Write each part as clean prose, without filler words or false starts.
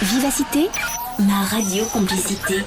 Vivacité, ma radio complicité.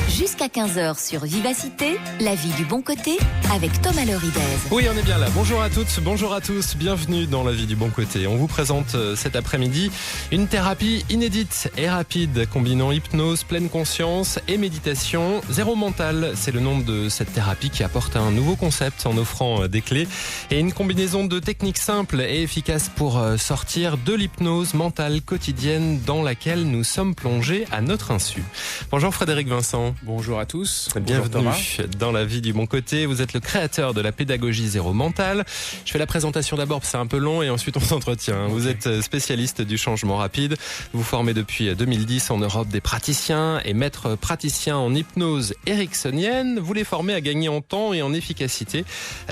Jusqu'à 15h sur Vivacité, la vie du bon côté, avec Thomas Leridez. Oui, on est bien là. Bonjour à toutes, bonjour à tous. Bienvenue dans la vie du bon côté. On vous présente cet après-midi une thérapie inédite et rapide, combinant hypnose, pleine conscience et méditation. Zéro mental, c'est le nom de cette thérapie qui apporte un nouveau concept en offrant des clés et une combinaison de techniques simples et efficaces pour sortir de l'hypnose mentale quotidienne dans laquelle nous sommes plongés à notre insu. Bonjour Frédéric Vincent. Bonjour à tous. Bienvenue dans la vie du bon côté. Vous êtes le créateur de la pédagogie zéro mental. Je fais la présentation d'abord parce que c'est un peu long et ensuite on s'entretient. Okay. Vous êtes spécialiste du changement rapide. Vous formez depuis 2010 en Europe des praticiens et maître praticien en hypnose ericksonienne. Vous les formez à gagner en temps et en efficacité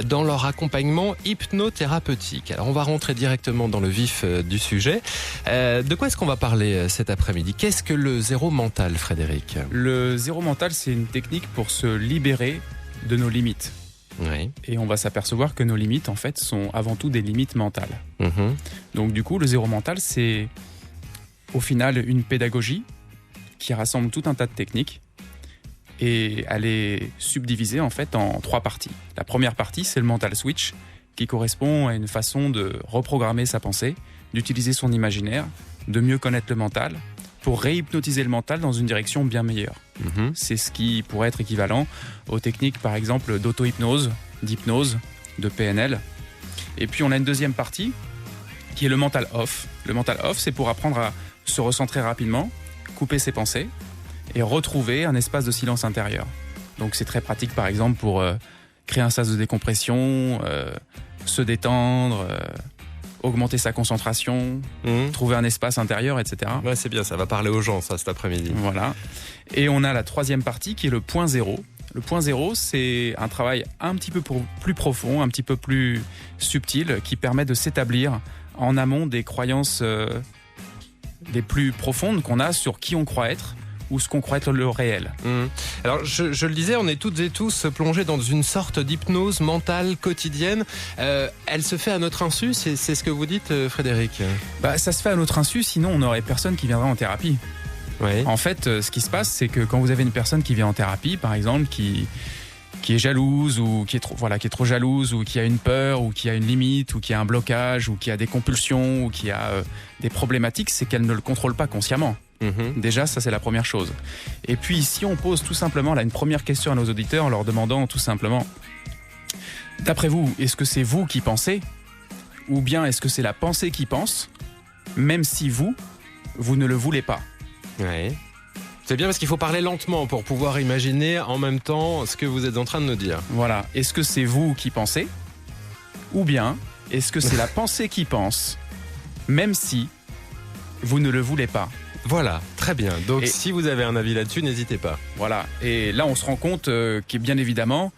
dans leur accompagnement hypnothérapeutique. Alors on va rentrer directement dans le vif du sujet. De quoi est-ce qu'on va parler cet après-midi ? Qu'est-ce que le zéro mental, Frédéric ? Le zéro mental, c'est une technique pour se libérer de nos limites. Oui. Et on va s'apercevoir que nos limites, en fait, sont avant tout des limites mentales. Donc du coup, le zéro mental, c'est au final une pédagogie qui rassemble tout un tas de techniques et elle est subdivisée en fait en 3 parties. La première partie, c'est le mental switch, qui correspond à une façon de reprogrammer sa pensée, d'utiliser son imaginaire, de mieux connaître le mental, pour réhypnotiser le mental dans une direction bien meilleure. C'est ce qui pourrait être équivalent aux techniques, par exemple, d'auto-hypnose, d'hypnose, de PNL. Et puis, on a une deuxième partie, qui est le mental off. Le mental off, c'est pour apprendre à se recentrer rapidement, couper ses pensées, et retrouver un espace de silence intérieur. Donc, c'est très pratique, par exemple, pour créer un sas de décompression, se détendre, augmenter sa concentration, trouver un espace intérieur, etc. Ouais, c'est bien, ça va parler aux gens, ça, cet après-midi. Voilà. Et on a la troisième partie qui est le point zéro. Le point zéro, c'est un travail un petit peu plus profond, un petit peu plus subtil, qui permet de s'établir en amont des croyances les plus profondes qu'on a sur qui on croit être, ou ce qu'on croit être le réel. Alors, je le disais, on est toutes et tous plongés dans une sorte d'hypnose mentale quotidienne. Elle se fait à notre insu, c'est ce que vous dites, Frédéric ? Ça se fait à notre insu, sinon on n'aurait personne qui viendrait en thérapie. Oui. En fait, ce qui se passe, c'est que quand vous avez une personne qui vient en thérapie, par exemple, qui est jalouse, ou qui est trop jalouse, ou qui a une peur, ou qui a une limite, ou qui a un blocage, ou qui a des compulsions, ou qui a des problématiques, c'est qu'elle ne le contrôle pas consciemment. Déjà, ça c'est la première chose. Et puis si on pose tout simplement là une première question à nos auditeurs en leur demandant tout simplement, d'après vous, est-ce que c'est vous qui pensez, ou bien est-ce que c'est la pensée qui pense, même si vous ne le voulez pas? Oui. C'est bien parce qu'il faut parler lentement pour pouvoir imaginer en même temps ce que vous êtes en train de nous dire. Voilà. Est-ce que c'est vous qui pensez, ou bien est-ce que c'est la pensée qui pense, même si vous ne le voulez pas? Voilà, très bien. Donc si vous avez un avis là-dessus, n'hésitez pas. Voilà. Et là, on se rend compte que bien évidemment,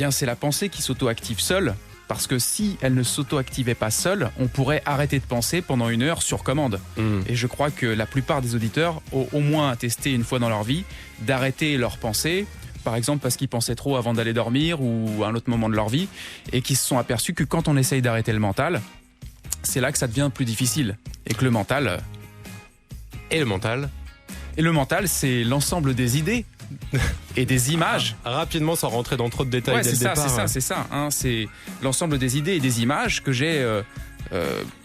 c'est la pensée qui s'auto-active seule. Parce que si elle ne s'auto-activait pas seule, on pourrait arrêter de penser pendant 1 heure sur commande. Et je crois que la plupart des auditeurs ont au moins testé une fois dans leur vie d'arrêter leur pensée, par exemple parce qu'ils pensaient trop avant d'aller dormir ou à un autre moment de leur vie, et qui se sont aperçus que quand on essaye d'arrêter le mental, c'est là que ça devient plus difficile. Et que le mental... Et le mental ? Et le mental, c'est l'ensemble des idées et des images. Rapidement, sans rentrer dans trop de détails dès le départ. C'est ça. C'est l'ensemble des idées et des images que j'ai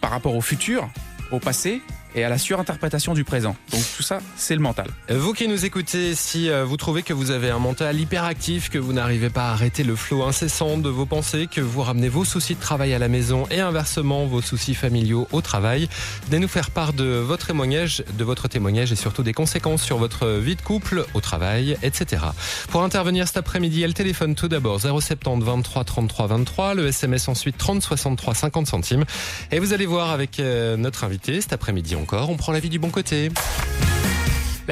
par rapport au futur, au passé et à la surinterprétation du présent. Donc tout ça, c'est le mental. Vous qui nous écoutez, si vous trouvez que vous avez un mental hyperactif, que vous n'arrivez pas à arrêter le flot incessant de vos pensées, que vous ramenez vos soucis de travail à la maison et inversement vos soucis familiaux au travail, venez nous faire part de votre témoignage et surtout des conséquences sur votre vie de couple, au travail, etc. Pour intervenir cet après-midi, elle téléphone tout d'abord 070 23 33 23, le SMS ensuite 30 63 50 centimes. Et vous allez voir avec notre invité cet après-midi encore, on prend la vie du bon côté.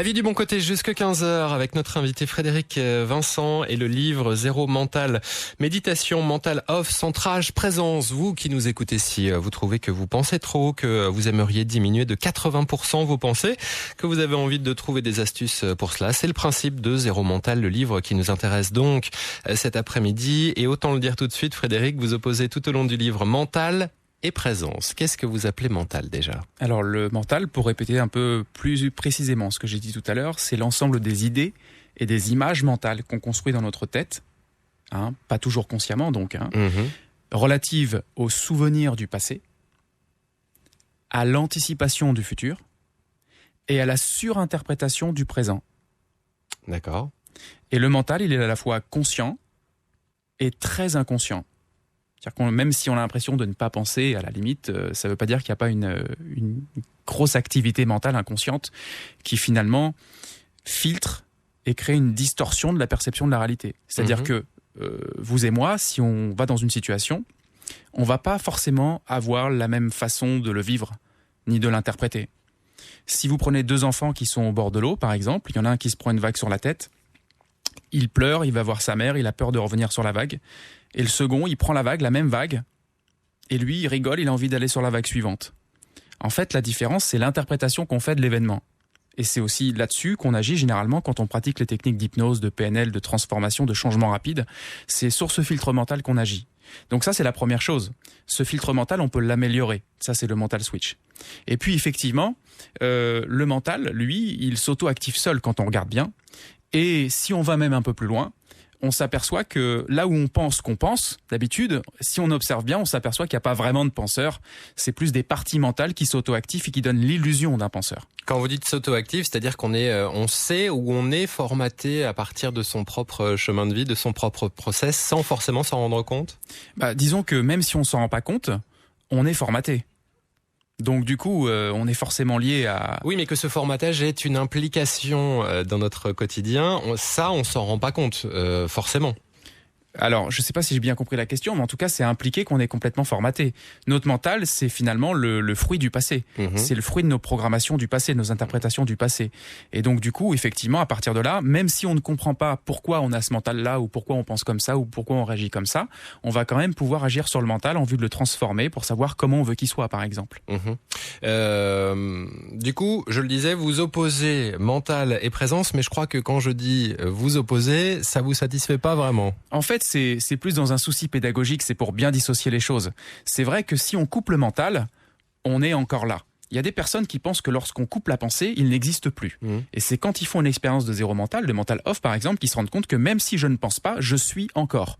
La vie du bon côté jusque 15h avec notre invité Frédéric Vincent et le livre Zéro mental, méditation mentale off, centrage, présence. Vous qui nous écoutez, si vous trouvez que vous pensez trop, que vous aimeriez diminuer de 80% vos pensées, que vous avez envie de trouver des astuces pour cela, c'est le principe de Zéro mental, le livre qui nous intéresse donc cet après-midi. Et autant le dire tout de suite, Frédéric, vous opposez tout au long du livre mental et présence. Qu'est-ce que vous appelez mental déjà ? Alors le mental, pour répéter un peu plus précisément ce que j'ai dit tout à l'heure, c'est l'ensemble des idées et des images mentales qu'on construit dans notre tête, pas toujours consciemment donc, relatives aux souvenirs du passé, à l'anticipation du futur et à la surinterprétation du présent. D'accord. Et le mental, il est à la fois conscient et très inconscient. C'est-à-dire que même si on a l'impression de ne pas penser, à la limite, ça ne veut pas dire qu'il n'y a pas une grosse activité mentale inconsciente qui finalement filtre et crée une distorsion de la perception de la réalité. C'est-à-dire que vous et moi, si on va dans une situation, on ne va pas forcément avoir la même façon de le vivre, ni de l'interpréter. Si vous prenez deux enfants qui sont au bord de l'eau, par exemple, il y en a un qui se prend une vague sur la tête, il pleure, il va voir sa mère, il a peur de revenir sur la vague. Et le second, il prend la vague, la même vague, et lui, il rigole, il a envie d'aller sur la vague suivante. En fait, la différence, c'est l'interprétation qu'on fait de l'événement. Et c'est aussi là-dessus qu'on agit généralement quand on pratique les techniques d'hypnose, de PNL, de transformation, de changement rapide. C'est sur ce filtre mental qu'on agit. Donc ça, c'est la première chose. Ce filtre mental, on peut l'améliorer. Ça, c'est le mental switch. Et puis, effectivement, le mental, lui, il s'auto-active seul quand on regarde bien. Et si on va même un peu plus loin, on s'aperçoit que là où on pense qu'on pense, d'habitude, si on observe bien, on s'aperçoit qu'il n'y a pas vraiment de penseur. C'est plus des parties mentales qui s'auto-activent et qui donnent l'illusion d'un penseur. Quand vous dites s'auto-active, c'est-à-dire on sait où on est formaté à partir de son propre chemin de vie, de son propre process, sans forcément s'en rendre compte ? Disons que même si on ne s'en rend pas compte, on est formaté. Donc du coup, on est forcément lié à... Oui, mais que ce formatage est une implication dans notre quotidien, on s'en rend pas compte, forcément. Alors, je ne sais pas si j'ai bien compris la question, mais en tout cas, c'est impliqué qu'on est complètement formaté. Notre mental, c'est finalement le fruit du passé. C'est le fruit de nos programmations du passé, de nos interprétations du passé. Et donc, du coup, effectivement, à partir de là, même si on ne comprend pas pourquoi on a ce mental-là, ou pourquoi on pense comme ça, ou pourquoi on réagit comme ça, on va quand même pouvoir agir sur le mental en vue de le transformer pour savoir comment on veut qu'il soit, par exemple. Du coup, je le disais, vous opposez mental et présence, mais je crois que quand je dis vous opposez, ça vous satisfait pas vraiment. En fait, c'est plus dans un souci pédagogique, c'est pour bien dissocier les choses. C'est vrai que si on coupe le mental, on est encore là. Il y a des personnes qui pensent que lorsqu'on coupe la pensée, il n'existe plus. Et c'est quand ils font une expérience de zéro mental, de mental off par exemple, qu'ils se rendent compte que même si je ne pense pas, je suis encore.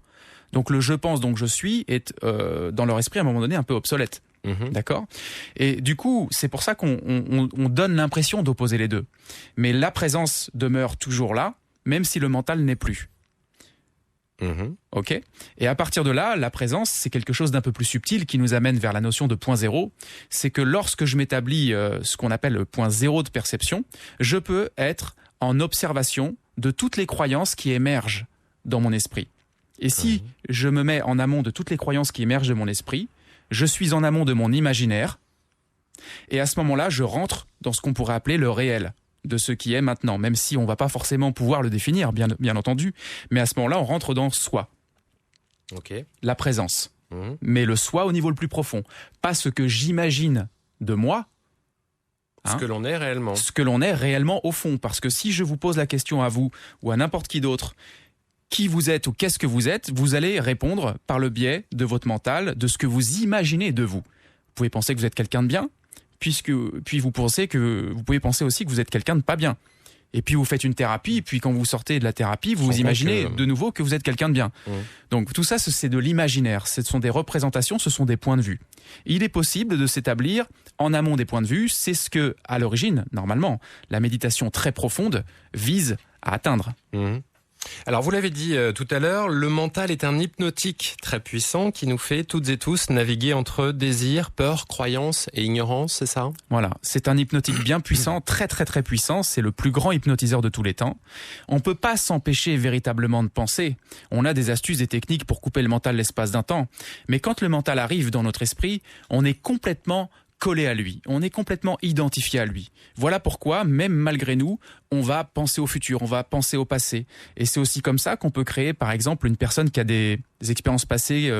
Donc le je pense, donc je suis est dans leur esprit à un moment donné un peu obsolète. D'accord ? Et du coup, c'est pour ça qu'on donne l'impression d'opposer les deux. Mais la présence demeure toujours là, même si le mental n'est plus. Ok. Et à partir de là, la présence, c'est quelque chose d'un peu plus subtil qui nous amène vers la notion de point zéro. C'est que lorsque je m'établis ce qu'on appelle le point zéro de perception, je peux être en observation de toutes les croyances qui émergent dans mon esprit. Et si je me mets en amont de toutes les croyances qui émergent de mon esprit, je suis en amont de mon imaginaire. Et à ce moment-là, je rentre dans ce qu'on pourrait appeler le réel de ce qui est maintenant, même si on ne va pas forcément pouvoir le définir, bien entendu. Mais à ce moment-là, on rentre dans soi. La présence. Mais le soi au niveau le plus profond. Pas ce que j'imagine de moi. Ce que l'on est réellement. Ce que l'on est réellement au fond. Parce que si je vous pose la question à vous ou à n'importe qui d'autre, qui vous êtes ou qu'est-ce que vous êtes, vous allez répondre par le biais de votre mental, de ce que vous imaginez de vous. Vous pouvez penser que vous êtes quelqu'un de bien, puis vous pouvez penser aussi que vous êtes quelqu'un de pas bien. Et puis vous faites une thérapie, et puis quand vous sortez de la thérapie, vous imaginez de nouveau que vous êtes quelqu'un de bien. Donc tout ça, c'est de l'imaginaire. Ce sont des représentations, ce sont des points de vue. Il est possible de s'établir en amont des points de vue. C'est ce que, à l'origine, normalement, la méditation très profonde vise à atteindre. Alors vous l'avez dit tout à l'heure, le mental est un hypnotique très puissant qui nous fait toutes et tous naviguer entre désir, peur, croyance et ignorance, c'est ça ? Voilà, c'est un hypnotique bien puissant, très très très puissant, c'est le plus grand hypnotiseur de tous les temps. On ne peut pas s'empêcher véritablement de penser, on a des astuces, des techniques pour couper le mental l'espace d'un temps, mais quand le mental arrive dans notre esprit, on est complètement collé à lui, on est complètement identifié à lui. Voilà pourquoi, même malgré nous, on va penser au futur, on va penser au passé. Et c'est aussi comme ça qu'on peut créer, par exemple, une personne qui a des expériences passées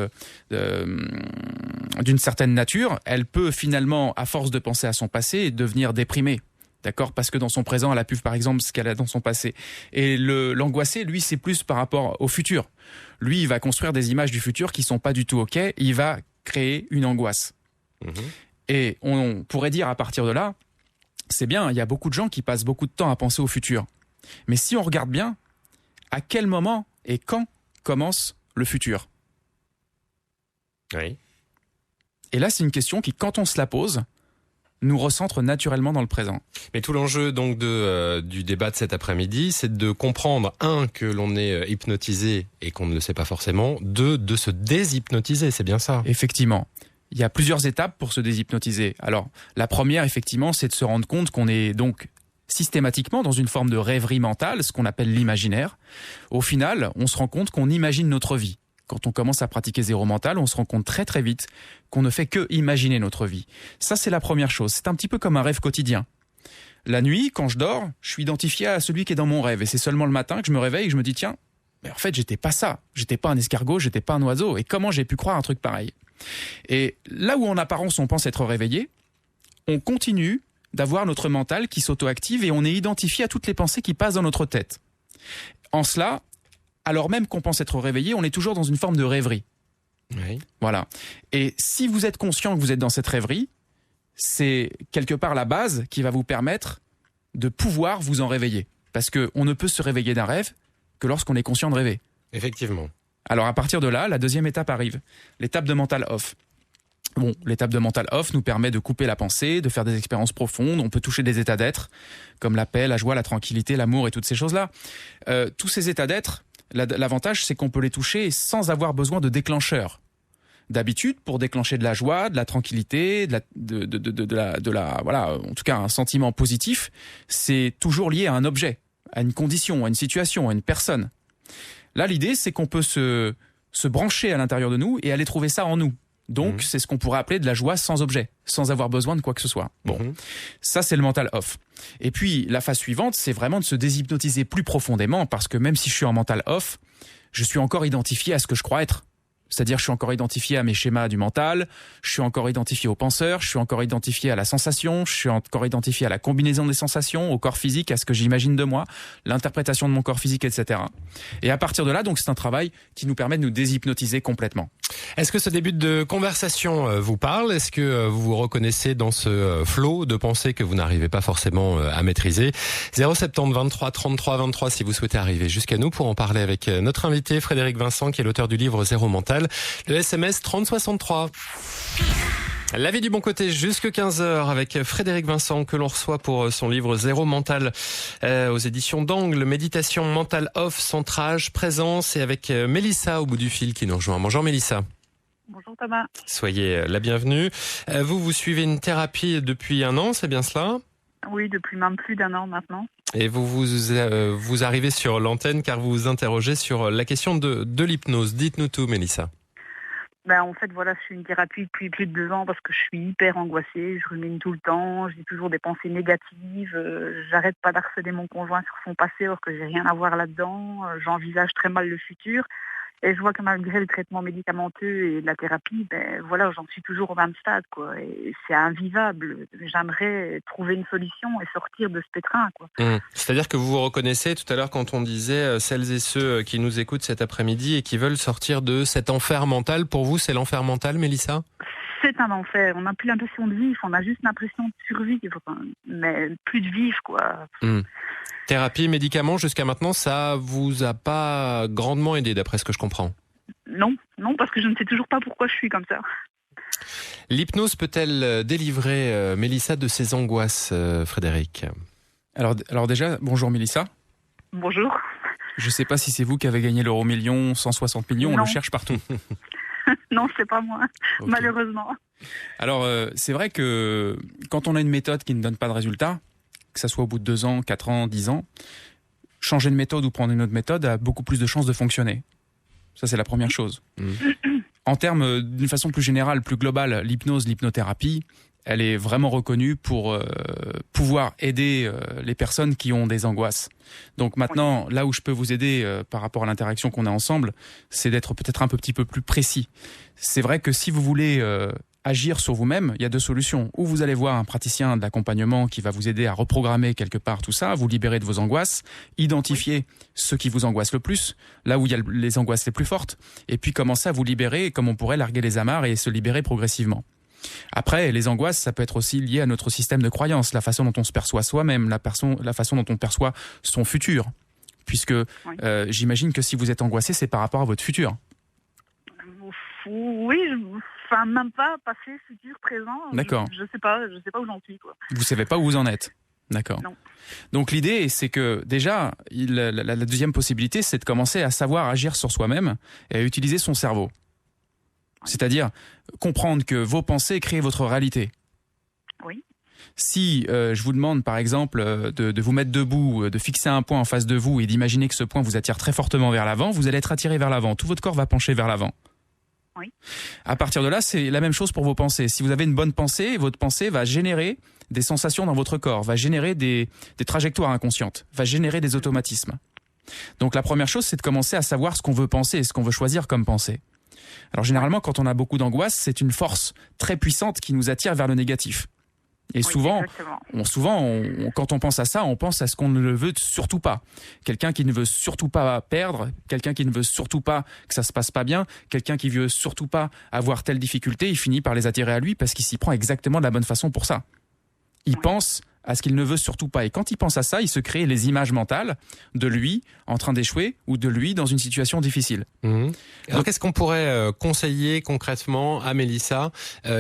d'une certaine nature. Elle peut finalement, à force de penser à son passé, devenir déprimée. D'accord ? Parce que dans son présent, elle a pu, par exemple, ce qu'elle a dans son passé. Et l'angoissé, lui, c'est plus par rapport au futur. Lui, il va construire des images du futur qui sont pas du tout OK. Il va créer une angoisse. Et on pourrait dire à partir de là, c'est bien, il y a beaucoup de gens qui passent beaucoup de temps à penser au futur. Mais si on regarde bien, à quel moment et quand commence le futur ? Oui. Et là, c'est une question qui, quand on se la pose, nous recentre naturellement dans le présent. Mais tout l'enjeu donc du débat de cet après-midi, c'est de comprendre, que l'on est hypnotisé et qu'on ne le sait pas forcément, de se déshypnotiser, c'est bien ça ? Effectivement. Il y a plusieurs étapes pour se déshypnotiser. Alors, la première, effectivement, c'est de se rendre compte qu'on est donc systématiquement dans une forme de rêverie mentale, ce qu'on appelle l'imaginaire. Au final, on se rend compte qu'on imagine notre vie. Quand on commence à pratiquer zéro mental, on se rend compte très très vite qu'on ne fait que imaginer notre vie. Ça, c'est la première chose. C'est un petit peu comme un rêve quotidien. La nuit, quand je dors, je suis identifié à celui qui est dans mon rêve. Et c'est seulement le matin que je me réveille et que je me dis, tiens, mais en fait, j'étais pas ça. J'étais pas un escargot, j'étais pas un oiseau. Et comment j'ai pu croire un truc pareil ? Et là où en apparence on pense être réveillé, on continue d'avoir notre mental qui s'auto-active et on est identifié à toutes les pensées qui passent dans notre tête. En cela, alors même qu'on pense être réveillé, on est toujours dans une forme de rêverie. Oui. Voilà. Et si vous êtes conscient que vous êtes dans cette rêverie, c'est quelque part la base qui va vous permettre de pouvoir vous en réveiller. Parce qu'on ne peut se réveiller d'un rêve que lorsqu'on est conscient de rêver. Effectivement. Alors à partir de là, la deuxième étape arrive, l'étape de mental off. Bon, l'étape de mental off nous permet de couper la pensée, de faire des expériences profondes, on peut toucher des états d'être, comme la paix, la joie, la tranquillité, l'amour et toutes ces choses-là. Tous ces états d'être, l'avantage c'est qu'on peut les toucher sans avoir besoin de déclencheur. D'habitude, pour déclencher de la joie, de la tranquillité, voilà, en tout cas un sentiment positif, c'est toujours lié à un objet, à une condition, à une situation, à une personne. Là, l'idée, c'est qu'on peut se brancher à l'intérieur de nous et aller trouver ça en nous. Donc, c'est ce qu'on pourrait appeler de la joie sans objet, sans avoir besoin de quoi que ce soit. Bon, ça, c'est le mental off. Et puis, la phase suivante, c'est vraiment de se déshypnotiser plus profondément parce que même si je suis en mental off, je suis encore identifié à ce que je crois être. C'est-à-dire, je suis encore identifié à mes schémas du mental, je suis encore identifié aux penseurs, je suis encore identifié à la sensation, je suis encore identifié à la combinaison des sensations, au corps physique, à ce que j'imagine de moi, l'interprétation de mon corps physique, etc. Et à partir de là, donc, c'est un travail qui nous permet de nous déshypnotiser complètement. Est-ce que ce début de conversation vous parle ? Est-ce que vous vous reconnaissez dans ce flot de pensées que vous n'arrivez pas forcément à maîtriser ? 070 23 33 23 si vous souhaitez arriver jusqu'à nous pour en parler avec notre invité Frédéric Vincent qui est l'auteur du livre Zéro Mental. Le SMS 3063. La vie du bon côté jusque 15h avec Frédéric Vincent que l'on reçoit pour son livre Zéro Mental aux éditions d'Angle. Méditation mentale off, centrage, présence et avec Mélissa au bout du fil qui nous rejoint. Bonjour Mélissa. Bonjour Thomas. Soyez la bienvenue. Vous suivez une thérapie depuis 1 an, c'est bien cela ? Oui, depuis même plus d'1 an maintenant. Et vous arrivez sur l'antenne car vous vous interrogez sur la question de l'hypnose. Dites-nous tout Mélissa. En fait, voilà, je suis une thérapie depuis plus de 2 ans parce que je suis hyper angoissée, je rumine tout le temps, j'ai toujours des pensées négatives, j'arrête pas d'harceler mon conjoint sur son passé alors que j'ai rien à voir là-dedans, j'envisage très mal le futur. Et je vois que malgré le traitement médicamenteux et la thérapie, voilà, j'en suis toujours au même stade, quoi. Et c'est invivable. J'aimerais trouver une solution et sortir de ce pétrin, quoi. C'est-à-dire que vous vous reconnaissez tout à l'heure quand on disait celles et ceux qui nous écoutent cet après-midi et qui veulent sortir de cet enfer mental. Pour vous, c'est l'enfer mental, Mélissa ? C'est un enfer. On n'a plus l'impression de vivre, on a juste l'impression de survivre, mais plus de vivre, quoi. Thérapie, médicaments, jusqu'à maintenant, ça vous a pas grandement aidé, d'après ce que je comprends ? Non, parce que je ne sais toujours pas pourquoi je suis comme ça. L'hypnose peut-elle délivrer Mélissa de ses angoisses, Frédéric ? Alors déjà, bonjour Mélissa. Bonjour. Je ne sais pas si c'est vous qui avez gagné l'euro million, 160 millions, non. On le cherche partout. Non, c'est pas moi, Okay. Malheureusement. Alors, c'est vrai que quand on a une méthode qui ne donne pas de résultat, que ça soit au bout de 2 ans, 4 ans, 10 ans, changer de méthode ou prendre une autre méthode a beaucoup plus de chances de fonctionner. Ça, c'est la première chose. En termes, d'une façon plus générale, plus globale, l'hypnose, l'hypnothérapie, elle est vraiment reconnue pour pouvoir aider les personnes qui ont des angoisses. Donc maintenant, là où je peux vous aider par rapport à l'interaction qu'on a ensemble, c'est d'être peut-être un petit peu plus précis. C'est vrai que si vous voulez agir sur vous-même, il y a deux solutions. Ou vous allez voir un praticien d'accompagnement qui va vous aider à reprogrammer quelque part tout ça, vous libérer de vos angoisses, identifier ce qui vous angoisse le plus, là où il y a les angoisses les plus fortes, et puis commencer à vous libérer comme on pourrait larguer les amarres et se libérer progressivement. Après, les angoisses, ça peut être aussi lié à notre système de croyance, la façon dont on se perçoit soi-même, la façon dont on perçoit son futur. Puisque j'imagine que si vous êtes angoissé, c'est par rapport à votre futur. Oui, enfin même pas passé, futur, présent. D'accord. Je sais pas où j'en suis, quoi. Vous savez pas où vous en êtes. D'accord. Non. Donc l'idée, c'est que déjà, la deuxième possibilité, c'est de commencer à savoir agir sur soi-même et à utiliser son cerveau. C'est-à-dire comprendre que vos pensées créent votre réalité. Oui. Si je vous demande par exemple de vous mettre debout, de fixer un point en face de vous et d'imaginer que ce point vous attire très fortement vers l'avant, vous allez être attiré vers l'avant. Tout votre corps va pencher vers l'avant. Oui. À partir de là, c'est la même chose pour vos pensées. Si vous avez une bonne pensée, votre pensée va générer des sensations dans votre corps, va générer des trajectoires inconscientes, va générer des automatismes. Donc la première chose, c'est de commencer à savoir ce qu'on veut penser et ce qu'on veut choisir comme pensée. Alors généralement, quand on a beaucoup d'angoisse, c'est une force très puissante qui nous attire vers le négatif. Et souvent, quand on pense à ça, on pense à ce qu'on ne veut surtout pas. Quelqu'un qui ne veut surtout pas perdre, quelqu'un qui ne veut surtout pas que ça se passe pas bien, quelqu'un qui veut surtout pas avoir telle difficulté, il finit par les attirer à lui parce qu'il s'y prend exactement de la bonne façon pour ça. Il pense à ce qu'il ne veut surtout pas. Et quand il pense à ça, il se crée les images mentales de lui en train d'échouer ou de lui dans une situation difficile. Mmh. Alors qu'est-ce qu'on pourrait conseiller concrètement à Mélissa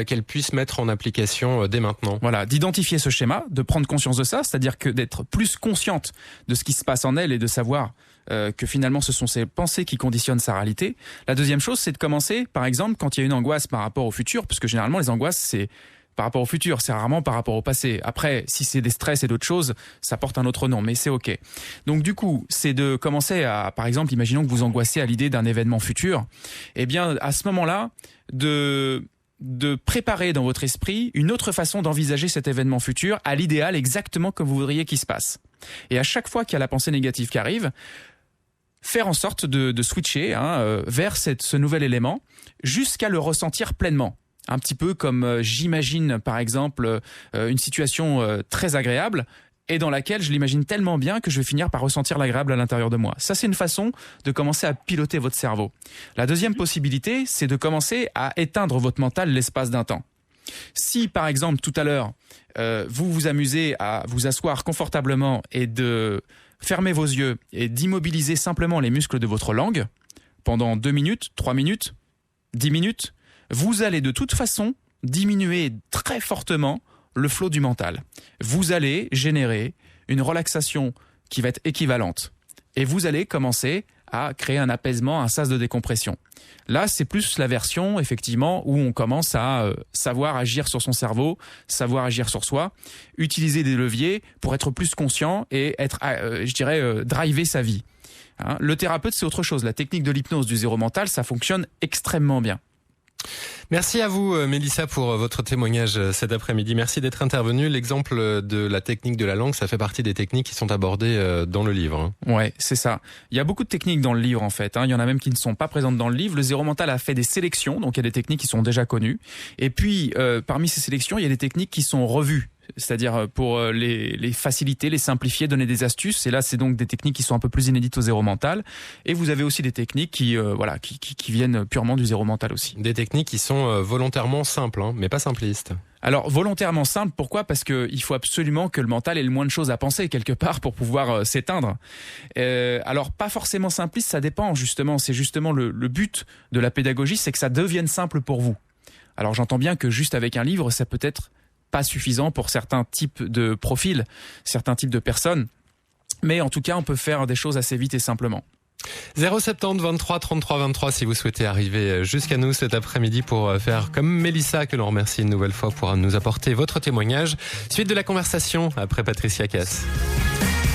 qu'elle puisse mettre en application dès maintenant ? Voilà, d'identifier ce schéma, de prendre conscience de ça, c'est-à-dire que d'être plus consciente de ce qui se passe en elle et de savoir que finalement ce sont ses pensées qui conditionnent sa réalité. La deuxième chose, c'est de commencer, par exemple, quand il y a une angoisse par rapport au futur, parce que généralement les angoisses, c'est par rapport au futur, c'est rarement par rapport au passé. Après, si c'est des stress et d'autres choses, ça porte un autre nom, mais c'est OK. Donc du coup, c'est de commencer à, par exemple, imaginons que vous angoissez à l'idée d'un événement futur, eh bien, à ce moment-là, de préparer dans votre esprit une autre façon d'envisager cet événement futur, à l'idéal exactement comme vous voudriez qu'il se passe. Et à chaque fois qu'il y a la pensée négative qui arrive, faire en sorte de switcher vers ce nouvel élément jusqu'à le ressentir pleinement. Un petit peu comme j'imagine par exemple une situation très agréable et dans laquelle je l'imagine tellement bien que je vais finir par ressentir l'agréable à l'intérieur de moi. Ça, c'est une façon de commencer à piloter votre cerveau. La deuxième possibilité, c'est de commencer à éteindre votre mental l'espace d'un temps. Si par exemple tout à l'heure, vous vous amusez à vous asseoir confortablement et de fermer vos yeux et d'immobiliser simplement les muscles de votre langue pendant 2 minutes, 3 minutes, 10 minutes, vous allez de toute façon diminuer très fortement le flot du mental. Vous allez générer une relaxation qui va être équivalente. Et vous allez commencer à créer un apaisement, un sas de décompression. Là, c'est plus la version, effectivement, où on commence à savoir agir sur son cerveau, savoir agir sur soi, utiliser des leviers pour être plus conscient et être, driver sa vie. Le thérapeute, c'est autre chose. La technique de l'hypnose du zéro mental, ça fonctionne extrêmement bien. Merci à vous Mélissa pour votre témoignage cet après-midi. Merci d'être intervenue. L'exemple de la technique de la langue, ça fait partie des techniques qui sont abordées dans le livre. Ouais, c'est ça. Il y a beaucoup de techniques dans le livre en fait. Il y en a même qui ne sont pas présentes dans le livre. Le zéro mental a fait des sélections, donc il y a des techniques qui sont déjà connues. Et puis parmi ces sélections, il y a des techniques qui sont revues. C'est-à-dire pour les faciliter, les simplifier, donner des astuces. Et là, c'est donc des techniques qui sont un peu plus inédites au zéro mental. Et vous avez aussi des techniques qui viennent purement du zéro mental aussi. Des techniques qui sont volontairement simples, mais pas simplistes. Alors volontairement simple, pourquoi ? Parce qu'il faut absolument que le mental ait le moins de choses à penser quelque part pour pouvoir s'éteindre. Alors pas forcément simpliste, ça dépend justement. C'est justement le but de la pédagogie, c'est que ça devienne simple pour vous. Alors j'entends bien que juste avec un livre, ça peut être pas suffisant pour certains types de profils, certains types de personnes. Mais en tout cas, on peut faire des choses assez vite et simplement. 070 23 33 23 si vous souhaitez arriver jusqu'à nous cet après-midi pour faire comme Mélissa, que l'on remercie une nouvelle fois pour nous apporter votre témoignage. Suite de la conversation après Patricia Cass.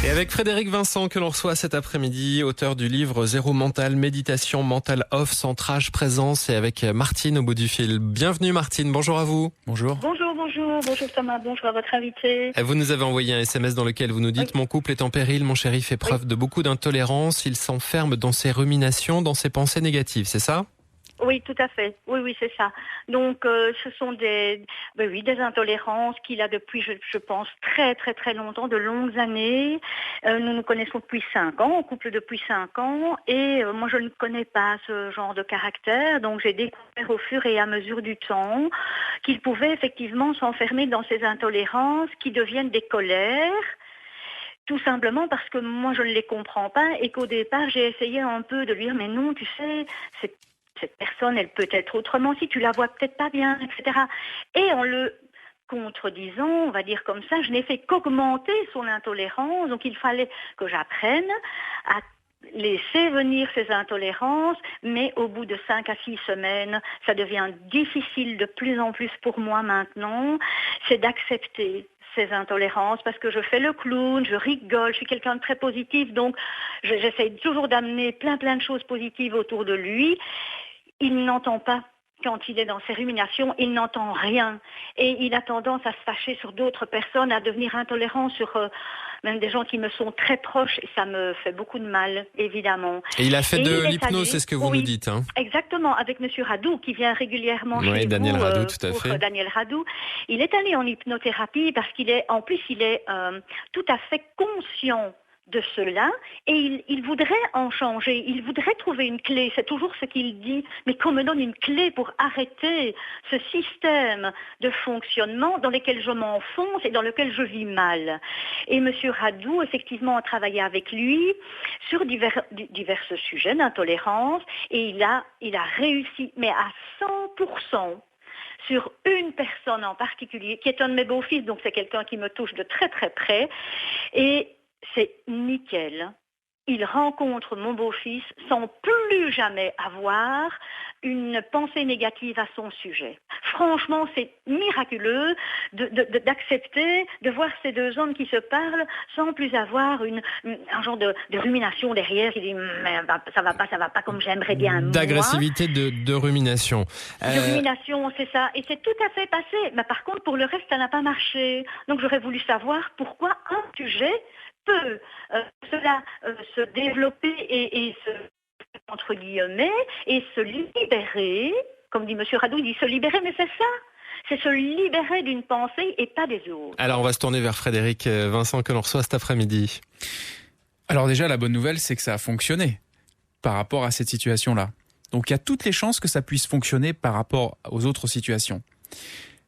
Et avec Frédéric Vincent que l'on reçoit cet après-midi, auteur du livre Zéro mental, méditation, mental off, centrage, présence, et avec Martine au bout du fil. Bienvenue Martine, bonjour à vous. Bonjour. Bonjour. bonjour Thomas, bonjour à votre invité. Vous nous avez envoyé un SMS dans lequel vous nous dites « Mon couple est en péril, mon chéri fait preuve de beaucoup d'intolérance, il s'enferme dans ses ruminations, dans ses pensées négatives », c'est ça ? Oui, tout à fait. Oui, c'est ça. Donc, ce sont des intolérances qu'il a depuis, je pense, très, très, très longtemps, de longues années. Nous nous connaissons depuis 5 ans, en couple depuis 5 ans, et moi, je ne connais pas ce genre de caractère. Donc, j'ai découvert au fur et à mesure du temps qu'il pouvait effectivement s'enfermer dans ces intolérances qui deviennent des colères. Tout simplement parce que moi, je ne les comprends pas et qu'au départ, j'ai essayé un peu de lui dire « Mais non, tu sais, cette personne, elle peut être autrement si tu la vois peut-être pas bien, etc. » Et en le contredisant, on va dire comme ça, je n'ai fait qu'augmenter son intolérance. Donc il fallait que j'apprenne à laisser venir ces intolérances, mais au bout de 5 à 6 semaines, ça devient difficile de plus en plus pour moi maintenant, c'est d'accepter ces intolérances parce que je fais le clown, je rigole, je suis quelqu'un de très positif, donc j'essaie toujours d'amener plein de choses positives autour de lui. Il n'entend pas. Quand il est dans ses ruminations, il n'entend rien. Et il a tendance à se fâcher sur d'autres personnes, à devenir intolérant sur même des gens qui me sont très proches. Et ça me fait beaucoup de mal, évidemment. Et il a fait de l'hypnose, c'est ce que vous nous dites. Hein. Exactement, avec M. Radou, qui vient régulièrement chez Daniel vous. Radou, tout à fait. Daniel Radou. Il est allé en hypnothérapie parce qu'il est tout à fait conscient de cela, et il voudrait en changer, il voudrait trouver une clé, c'est toujours ce qu'il dit, mais qu'on me donne une clé pour arrêter ce système de fonctionnement dans lequel je m'enfonce et dans lequel je vis mal. Et M. Radou, effectivement, a travaillé avec lui sur divers sujets d'intolérance, et il a réussi, mais à 100%, sur une personne en particulier, qui est un de mes beaux-fils, donc c'est quelqu'un qui me touche de très très près, et c'est nickel. Il rencontre mon beau-fils sans plus jamais avoir une pensée négative à son sujet. Franchement, c'est miraculeux d'accepter de voir ces deux hommes qui se parlent sans plus avoir un genre de rumination derrière. Il dit mais ça va pas comme j'aimerais bien. D'agressivité, de rumination. De rumination, c'est ça. Et c'est tout à fait passé. Mais par contre, pour le reste, ça n'a pas marché. Donc j'aurais voulu savoir pourquoi un sujet peut se développer et se, entre guillemets, et se libérer, comme dit M. Radou, il dit se libérer, mais c'est ça, c'est se libérer d'une pensée et pas des autres. Alors on va se tourner vers Frédéric Vincent que l'on reçoit cet après-midi. Alors déjà, la bonne nouvelle, c'est que ça a fonctionné par rapport à cette situation-là. Donc il y a toutes les chances que ça puisse fonctionner par rapport aux autres situations.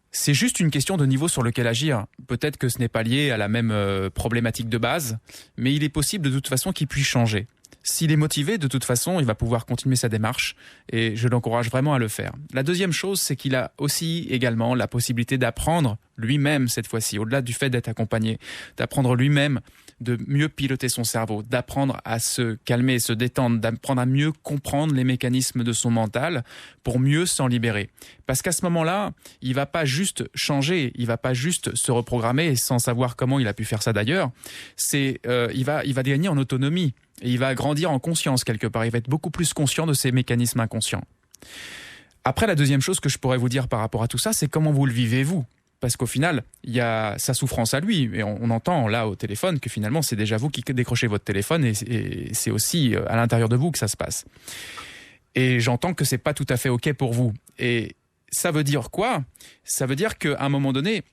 C'est juste une question de niveau sur lequel agir. Peut-être que ce n'est pas lié à la même problématique de base, mais il est possible de toute façon qu'il puisse changer. S'il est motivé, de toute façon, il va pouvoir continuer sa démarche et je l'encourage vraiment à le faire. La deuxième chose, c'est qu'il a aussi également la possibilité d'apprendre lui-même cette fois-ci, au-delà du fait d'être accompagné, d'apprendre lui-même de mieux piloter son cerveau, d'apprendre à se calmer, se détendre, d'apprendre à mieux comprendre les mécanismes de son mental pour mieux s'en libérer. Parce qu'à ce moment-là, il va pas juste changer, il va pas juste se reprogrammer sans savoir comment il a pu faire ça d'ailleurs. Il va gagner en autonomie et il va grandir en conscience quelque part. Il va être beaucoup plus conscient de ses mécanismes inconscients. Après, la deuxième chose que je pourrais vous dire par rapport à tout ça, c'est comment vous le vivez vous. Parce qu'au final, il y a sa souffrance à lui. Et on entend là au téléphone que finalement, c'est déjà vous qui décrochez votre téléphone et c'est aussi à l'intérieur de vous que ça se passe. Et j'entends que c'est pas tout à fait OK pour vous. Et ça veut dire quoi ? Ça veut dire qu'à un moment donné,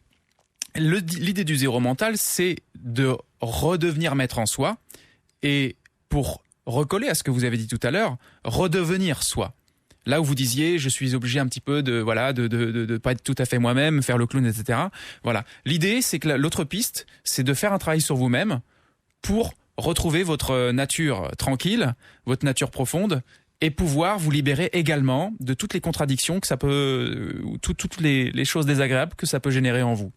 l'idée du zéro mental, c'est de redevenir maître en soi et pour recoller à ce que vous avez dit tout à l'heure, redevenir soi. Là où vous disiez, je suis obligé un petit peu de pas être tout à fait moi-même, faire le clown, etc. Voilà. L'idée, c'est que l'autre piste, c'est de faire un travail sur vous-même pour retrouver votre nature tranquille, votre nature profonde, et pouvoir vous libérer également de toutes les contradictions que ça peut, toutes les choses désagréables que ça peut générer en vous.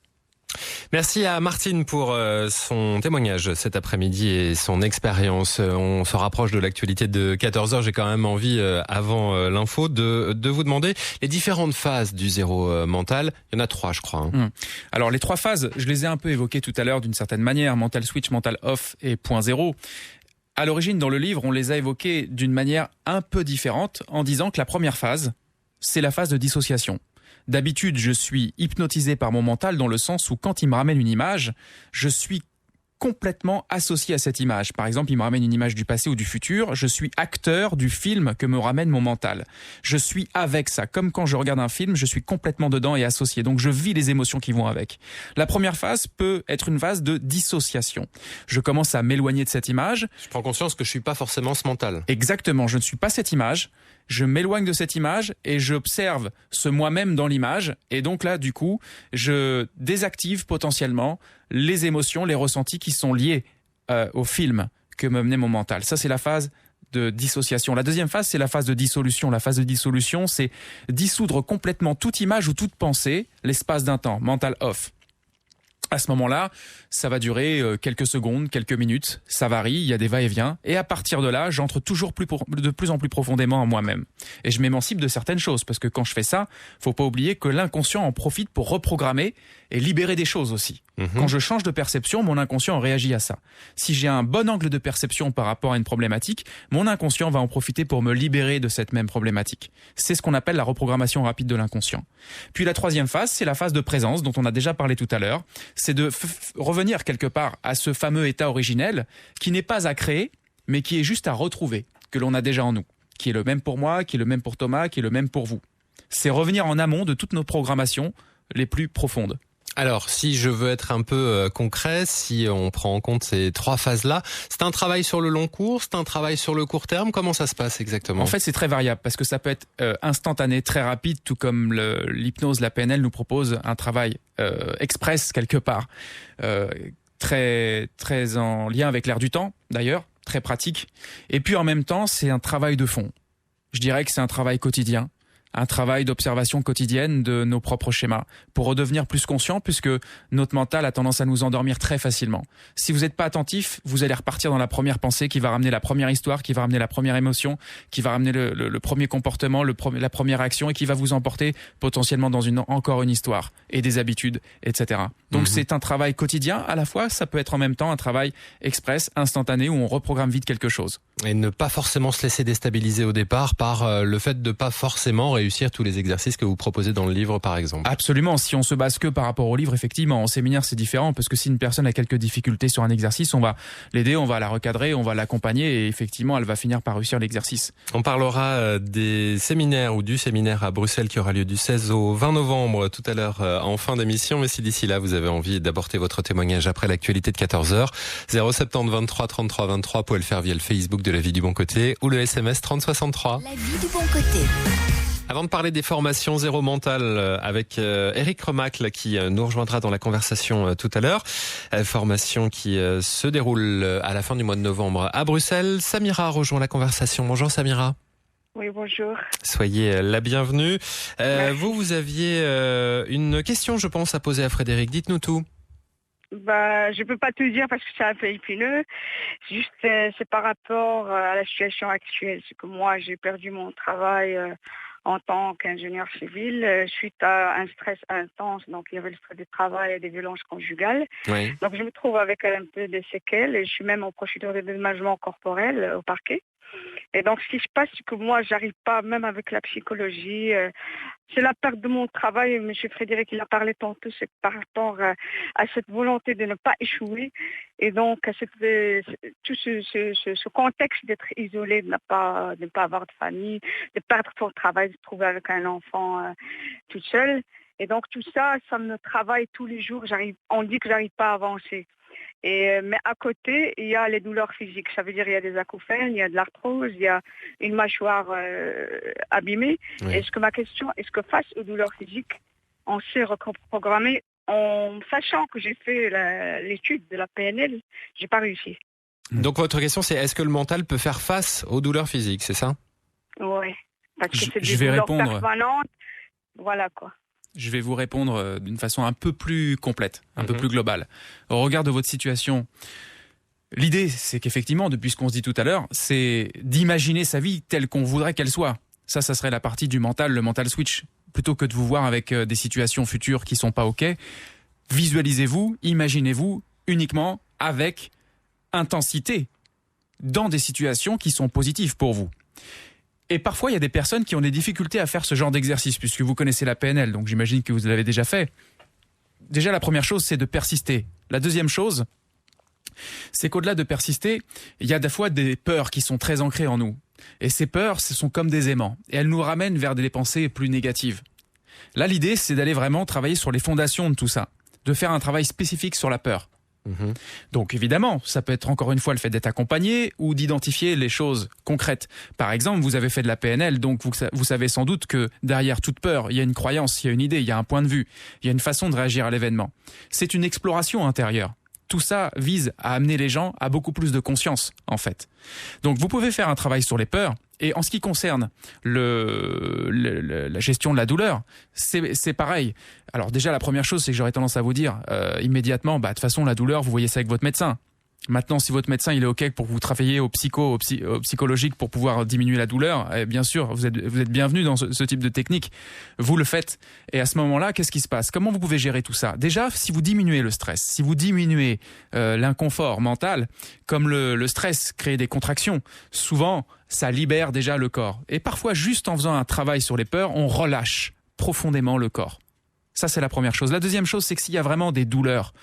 Merci à Martine pour son témoignage cet après-midi et son expérience. On se rapproche de l'actualité de 14h. J'ai quand même envie, avant l'info, de vous demander les différentes phases du zéro mental. Il y en a 3, je crois. Alors, les 3 phases, je les ai un peu évoquées tout à l'heure d'une certaine manière. Mental switch, mental off et point zéro. À l'origine, dans le livre, on les a évoquées d'une manière un peu différente en disant que la première phase, c'est la phase de dissociation. D'habitude, je suis hypnotisé par mon mental dans le sens où quand il me ramène une image, je suis complètement associé à cette image. Par exemple, il me ramène une image du passé ou du futur, je suis acteur du film que me ramène mon mental. Je suis avec ça. Comme quand je regarde un film, je suis complètement dedans et associé. Donc je vis les émotions qui vont avec. La première phase peut être une phase de dissociation. Je commence à m'éloigner de cette image. Je prends conscience que je suis pas forcément ce mental. Exactement, je ne suis pas cette image. Je m'éloigne de cette image et j'observe ce moi-même dans l'image. Et donc là, du coup, je désactive potentiellement les émotions, les ressentis qui sont liés au film que me menait mon mental. Ça, c'est la phase de dissociation. La deuxième phase, c'est la phase de dissolution. La phase de dissolution, c'est dissoudre complètement toute image ou toute pensée l'espace d'un temps, mental off. À ce moment-là, ça va durer quelques secondes, quelques minutes, ça varie, il y a des va-et-vient, et à partir de là, j'entre toujours de plus en plus profondément en moi-même. Et je m'émancipe de certaines choses, parce que quand je fais ça, faut pas oublier que l'inconscient en profite pour reprogrammer et libérer des choses aussi. Quand je change de perception, mon inconscient réagit à ça. Si j'ai un bon angle de perception par rapport à une problématique, mon inconscient va en profiter pour me libérer de cette même problématique. C'est ce qu'on appelle la reprogrammation rapide de l'inconscient. Puis la troisième phase, c'est la phase de présence dont on a déjà parlé tout à l'heure. C'est de revenir quelque part à ce fameux état originel qui n'est pas à créer, mais qui est juste à retrouver, que l'on a déjà en nous, qui est le même pour moi, qui est le même pour Thomas, qui est le même pour vous. C'est revenir en amont de toutes nos programmations les plus profondes. Alors, si je veux être un peu concret, si on prend en compte ces trois phases-là, c'est un travail sur le long cours, c'est un travail sur le court terme, comment ça se passe exactement ? En fait, c'est très variable parce que ça peut être instantané, très rapide, tout comme l'hypnose, la PNL nous propose un travail express quelque part, très, très en lien avec l'air du temps d'ailleurs, très pratique. Et puis en même temps, c'est un travail de fond. Je dirais que c'est un travail quotidien. Un travail d'observation quotidienne de nos propres schémas pour redevenir plus conscient puisque notre mental a tendance à nous endormir très facilement. Si vous n'êtes pas attentif, vous allez repartir dans la première pensée qui va ramener la première histoire, qui va ramener la première émotion, qui va ramener le premier comportement, la première action et qui va vous emporter potentiellement dans encore une histoire et des habitudes, etc. Donc c'est un travail quotidien à la fois, ça peut être en même temps un travail express, instantané où on reprogramme vite quelque chose. Et ne pas forcément se laisser déstabiliser au départ par le fait de pas forcément réussir tous les exercices que vous proposez dans le livre, par exemple. Absolument. Si on se base que par rapport au livre, effectivement, en séminaire, c'est différent parce que si une personne a quelques difficultés sur un exercice, on va l'aider, on va la recadrer, on va l'accompagner et effectivement, elle va finir par réussir l'exercice. On parlera des séminaires ou du séminaire à Bruxelles qui aura lieu du 16 au 20 novembre tout à l'heure en fin d'émission. Mais si d'ici là, vous avez envie d'apporter votre témoignage après l'actualité de 14h, 070 23 33 23, vous pouvez le faire via le Facebook de La Vie du Bon Côté ou le SMS 3063. La Vie du Bon Côté. Avant de parler des formations Zéro Mental avec Eric Remacle qui nous rejoindra dans la conversation tout à l'heure, formation qui se déroule à la fin du mois de novembre à Bruxelles. Samira rejoint la conversation. Bonjour Samira. Oui, bonjour. Soyez la bienvenue. Vous aviez une question, je pense, à poser à Frédéric. Dites-nous tout. Je peux pas tout dire parce que c'est un peu épineux. C'est par rapport à la situation actuelle. C'est que moi, j'ai perdu mon travail en tant qu'ingénieur civil suite à un stress intense. Donc, il y avait le stress du travail et des violences conjugales. Oui. Donc, je me trouve avec un peu de séquelles et je suis même en procédure de dédommagement corporel au parquet. Et donc, ce qui se passe, c'est que moi, j'arrive pas, même avec la psychologie, c'est la perte de mon travail. M. Frédéric, il a parlé tantôt, c'est par rapport à cette volonté de ne pas échouer. Et donc, à tout ce contexte d'être isolé, de ne pas avoir de famille, de perdre son travail, de se trouver avec un enfant toute seule. Et donc, tout ça, ça me travaille tous les jours. On dit que j'arrive pas à avancer. Mais à côté, il y a les douleurs physiques. Ça veut dire il y a des acouphènes, il y a de l'arthrose, il y a une mâchoire abîmée. Oui. Est-ce que face aux douleurs physiques, on s'est reprogrammé en sachant que j'ai fait l'étude de la PNL, j'ai pas réussi. Donc votre question c'est est-ce que le mental peut faire face aux douleurs physiques, c'est ça ? Oui, parce que c'est des douleurs permanentes. Voilà quoi. Je vais vous répondre d'une façon un peu plus complète, un peu plus globale. Au regard de votre situation, l'idée, c'est qu'effectivement, depuis ce qu'on se dit tout à l'heure, c'est d'imaginer sa vie telle qu'on voudrait qu'elle soit. Ça serait la partie du mental, le mental switch. Plutôt que de vous voir avec des situations futures qui sont pas OK, visualisez-vous, imaginez-vous uniquement avec intensité dans des situations qui sont positives pour vous. Et parfois, il y a des personnes qui ont des difficultés à faire ce genre d'exercice, puisque vous connaissez la PNL, donc j'imagine que vous l'avez déjà fait. Déjà, la première chose, c'est de persister. La deuxième chose, c'est qu'au-delà de persister, il y a des fois des peurs qui sont très ancrées en nous. Et ces peurs, ce sont comme des aimants. Et elles nous ramènent vers des pensées plus négatives. Là, l'idée, c'est d'aller vraiment travailler sur les fondations de tout ça. De faire un travail spécifique sur la peur. Donc évidemment, ça peut être encore une fois le fait d'être accompagné ou d'identifier les choses concrètes. Par exemple, vous avez fait de la PNL, donc vous savez sans doute que derrière toute peur, il y a une croyance, il y a une idée, il y a un point de vue, il y a une façon de réagir à l'événement. C'est une exploration intérieure. Tout ça vise à amener les gens à beaucoup plus de conscience, en fait. Donc vous pouvez faire un travail sur les peurs. Et en ce qui concerne la gestion de la douleur, c'est pareil. Alors déjà, la première chose, c'est que j'aurais tendance à vous dire immédiatement, de toute façon, la douleur, vous voyez ça avec votre médecin. Maintenant, si votre médecin il est OK pour vous travailler au psychologique pour pouvoir diminuer la douleur, bien sûr, vous êtes bienvenu dans ce type de technique. Vous le faites. Et à ce moment-là, qu'est-ce qui se passe? Comment vous pouvez gérer tout ça? Déjà, si vous diminuez le stress, si vous diminuez l'inconfort mental, comme le stress crée des contractions, souvent, ça libère déjà le corps. Et parfois, juste en faisant un travail sur les peurs, on relâche profondément le corps. Ça, c'est la première chose. La deuxième chose, c'est que s'il y a vraiment des douleurs,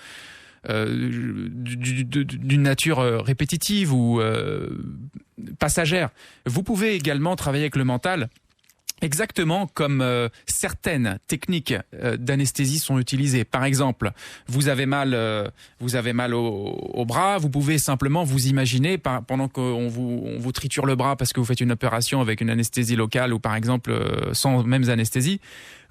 d'une nature répétitive ou passagère. Vous pouvez également travailler avec le mental exactement comme certaines techniques d'anesthésie sont utilisées. Par exemple, vous avez mal au bras, vous pouvez simplement vous imaginer pendant qu'on vous triture le bras parce que vous faites une opération avec une anesthésie locale ou par exemple sans même anesthésie,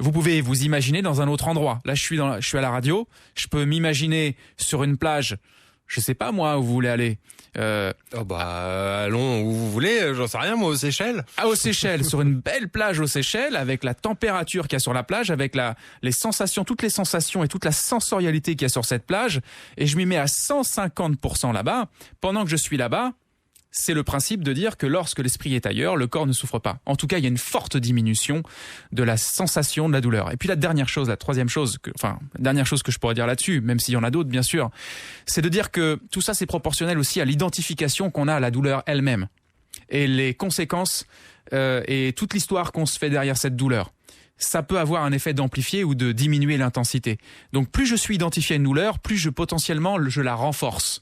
vous pouvez vous imaginer dans un autre endroit. Là, je suis à la radio, je peux m'imaginer sur une plage. Je sais pas moi où vous voulez aller. Allons où vous voulez, j'en sais rien moi, aux Seychelles. Aux Seychelles, sur une belle plage aux Seychelles, avec la température qu'il y a sur la plage, avec les sensations, toutes les sensations et toute la sensorialité qu'il y a sur cette plage, et je m'y mets à 150% là-bas. Pendant que je suis là-bas, c'est le principe de dire que lorsque l'esprit est ailleurs, le corps ne souffre pas. En tout cas, il y a une forte diminution de la sensation de la douleur. Et puis la dernière chose que je pourrais dire là-dessus, même s'il y en a d'autres, bien sûr, c'est de dire que tout ça, c'est proportionnel aussi à l'identification qu'on a à la douleur elle-même. Et les conséquences et toute l'histoire qu'on se fait derrière cette douleur. Ça peut avoir un effet d'amplifier ou de diminuer l'intensité. Donc plus je suis identifié à une douleur, plus potentiellement je la renforce.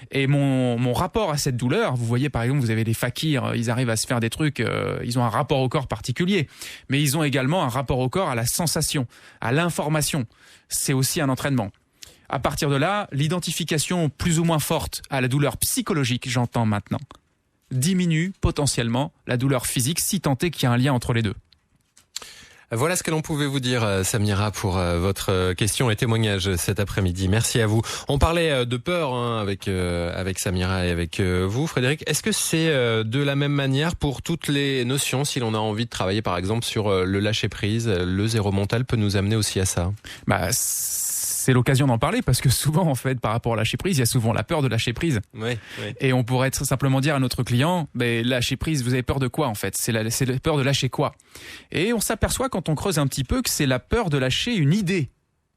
Et mon rapport à cette douleur, vous voyez par exemple, vous avez des fakirs, ils arrivent à se faire des trucs, ils ont un rapport au corps particulier, mais ils ont également un rapport au corps à la sensation, à l'information. C'est aussi un entraînement. À partir de là, l'identification plus ou moins forte à la douleur psychologique, j'entends maintenant, diminue potentiellement la douleur physique si tant est qu'il y a un lien entre les deux. Voilà ce que l'on pouvait vous dire, Samira, pour votre question et témoignage cet après-midi. Merci à vous. On parlait de peur avec Samira et avec vous, Frédéric. Est-ce que c'est de la même manière pour toutes les notions, si l'on a envie de travailler par exemple sur le lâcher-prise, le zéro mental peut nous amener aussi à ça? C'est l'occasion d'en parler parce que souvent, en fait, par rapport à lâcher prise, il y a souvent la peur de lâcher prise. Oui. Et on pourrait simplement dire à notre client, lâcher prise, vous avez peur de quoi en fait? C'est la peur de lâcher quoi? Et on s'aperçoit quand on creuse un petit peu que c'est la peur de lâcher une idée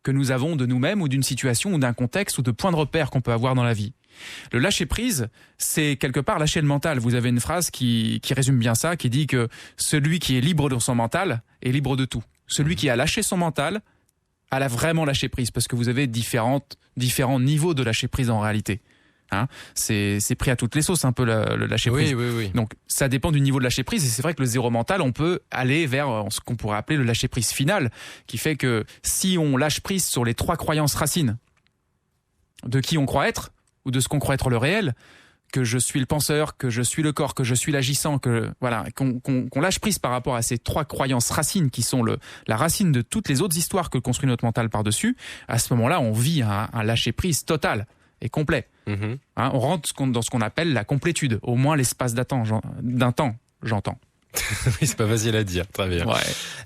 que nous avons de nous-mêmes ou d'une situation ou d'un contexte ou de points de repère qu'on peut avoir dans la vie. Le lâcher prise, c'est quelque part lâcher le mental. Vous avez une phrase qui résume bien ça, qui dit que celui qui est libre de son mental est libre de tout. Celui qui a lâché son mental a vraiment lâché prise, parce que vous avez différents niveaux de lâcher prise en réalité. C'est pris à toutes les sauces un peu le lâcher prise. Oui. Donc ça dépend du niveau de lâcher prise, et c'est vrai que le zéro mental, on peut aller vers ce qu'on pourrait appeler le lâcher prise final, qui fait que si on lâche prise sur les 3 croyances racines de qui on croit être, ou de ce qu'on croit être le réel, que je suis le penseur, que je suis le corps, que je suis l'agissant, qu'on lâche prise par rapport à ces 3 croyances racines qui sont la racine de toutes les autres histoires que construit notre mental par-dessus, à ce moment-là, on vit un lâcher prise total et complet. On rentre dans ce qu'on appelle la complétude, au moins l'espace d'un temps, j'entends. Oui, c'est pas facile à dire, très bien.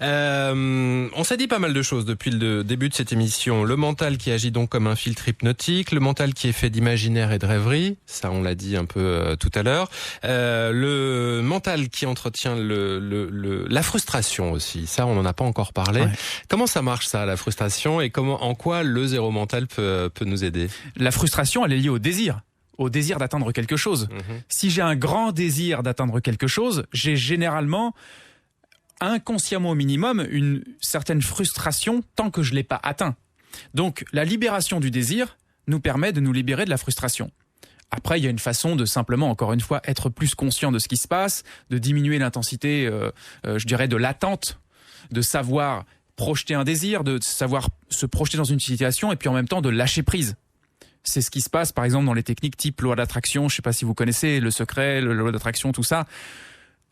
On s'est dit pas mal de choses depuis le début de cette émission. Le mental qui agit donc comme un filtre hypnotique, le mental qui est fait d'imaginaire et de rêverie, ça on l'a dit un peu tout à l'heure. Le mental qui entretient la frustration aussi, ça on n'en a pas encore parlé. Ouais. Comment ça marche ça, la frustration, et en quoi le zéro mental peut nous aider? La frustration, elle est liée au désir. au désir d'atteindre quelque chose. Si j'ai un grand désir d'atteindre quelque chose, j'ai généralement, inconsciemment au minimum, une certaine frustration tant que je ne l'ai pas atteint. Donc la libération du désir nous permet de nous libérer de la frustration. Après, il y a une façon de simplement, encore une fois, être plus conscient de ce qui se passe, de diminuer l'intensité, je dirais, de l'attente, de savoir projeter un désir, de savoir se projeter dans une situation et puis en même temps de lâcher prise. C'est ce qui se passe, par exemple, dans les techniques type loi d'attraction. Je ne sais pas si vous connaissez Le Secret, la loi d'attraction, tout ça.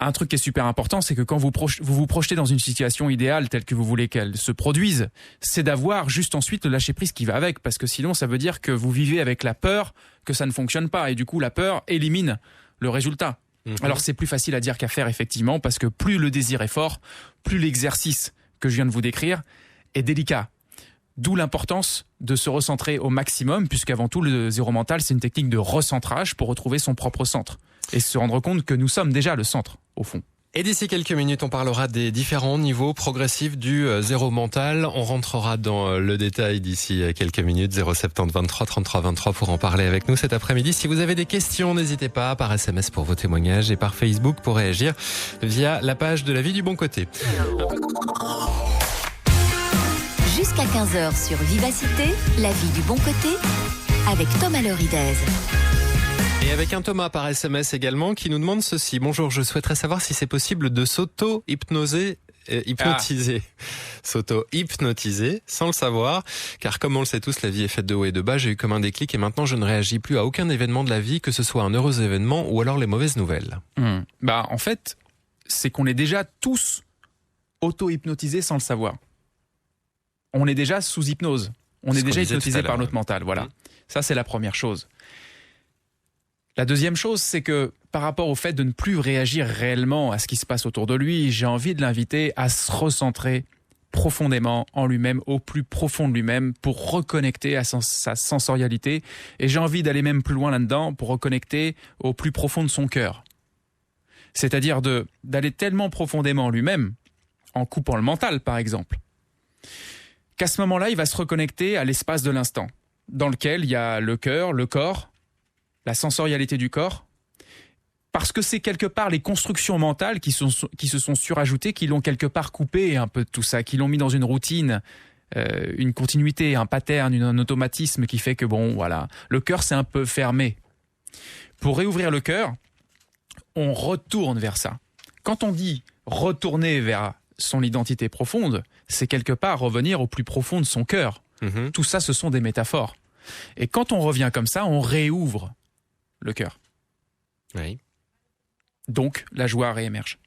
Un truc qui est super important, c'est que quand vous vous projetez dans une situation idéale telle que vous voulez qu'elle se produise, c'est d'avoir juste ensuite le lâcher-prise qui va avec. Parce que sinon, ça veut dire que vous vivez avec la peur que ça ne fonctionne pas. Et du coup, la peur élimine le résultat. Alors, c'est plus facile à dire qu'à faire, effectivement, parce que plus le désir est fort, plus l'exercice que je viens de vous décrire est délicat. D'où l'importance de se recentrer au maximum, puisqu'avant tout, le zéro mental, c'est une technique de recentrage pour retrouver son propre centre. Et se rendre compte que nous sommes déjà le centre, au fond. Et d'ici quelques minutes, on parlera des différents niveaux progressifs du zéro mental. On rentrera dans le détail d'ici quelques minutes. 070 23 33 23 pour en parler avec nous cet après-midi. Si vous avez des questions, n'hésitez pas, par SMS pour vos témoignages et par Facebook pour réagir via la page de La Vie du Bon Côté. Jusqu'à 15h sur Vivacité, La Vie du Bon Côté, avec Thomas Leridez. Et avec un Thomas par SMS également qui nous demande ceci. Bonjour, je souhaiterais savoir si c'est possible de s'auto-hypnotiser sans le savoir, car comme on le sait tous, la vie est faite de haut et de bas. J'ai eu comme un déclic et maintenant je ne réagis plus à aucun événement de la vie, que ce soit un heureux événement ou alors les mauvaises nouvelles. En fait, c'est qu'on est déjà tous auto-hypnotisés sans le savoir. On est déjà sous hypnose. On est déjà hypnotisé par notre mental. Voilà. Ça, c'est la première chose. La deuxième chose, c'est que par rapport au fait de ne plus réagir réellement à ce qui se passe autour de lui, j'ai envie de l'inviter à se recentrer profondément en lui-même, au plus profond de lui-même, pour reconnecter à sa sensorialité. Et j'ai envie d'aller même plus loin là-dedans pour reconnecter au plus profond de son cœur. C'est-à-dire d'aller tellement profondément en lui-même, en coupant le mental par exemple, qu'à ce moment-là, il va se reconnecter à l'espace de l'instant, dans lequel il y a le cœur, le corps, la sensorialité du corps, parce que c'est quelque part les constructions mentales qui se sont surajoutées, qui l'ont quelque part coupé un peu de tout ça, qui l'ont mis dans une routine, une continuité, un pattern, un automatisme qui fait que le cœur c'est un peu fermé. Pour réouvrir le cœur, on retourne vers ça. Quand on dit retourner vers son identité profonde, c'est quelque part revenir au plus profond de son cœur. Tout ça, ce sont des métaphores. Et quand on revient comme ça, on réouvre le cœur. Oui. Donc, la joie réémerge.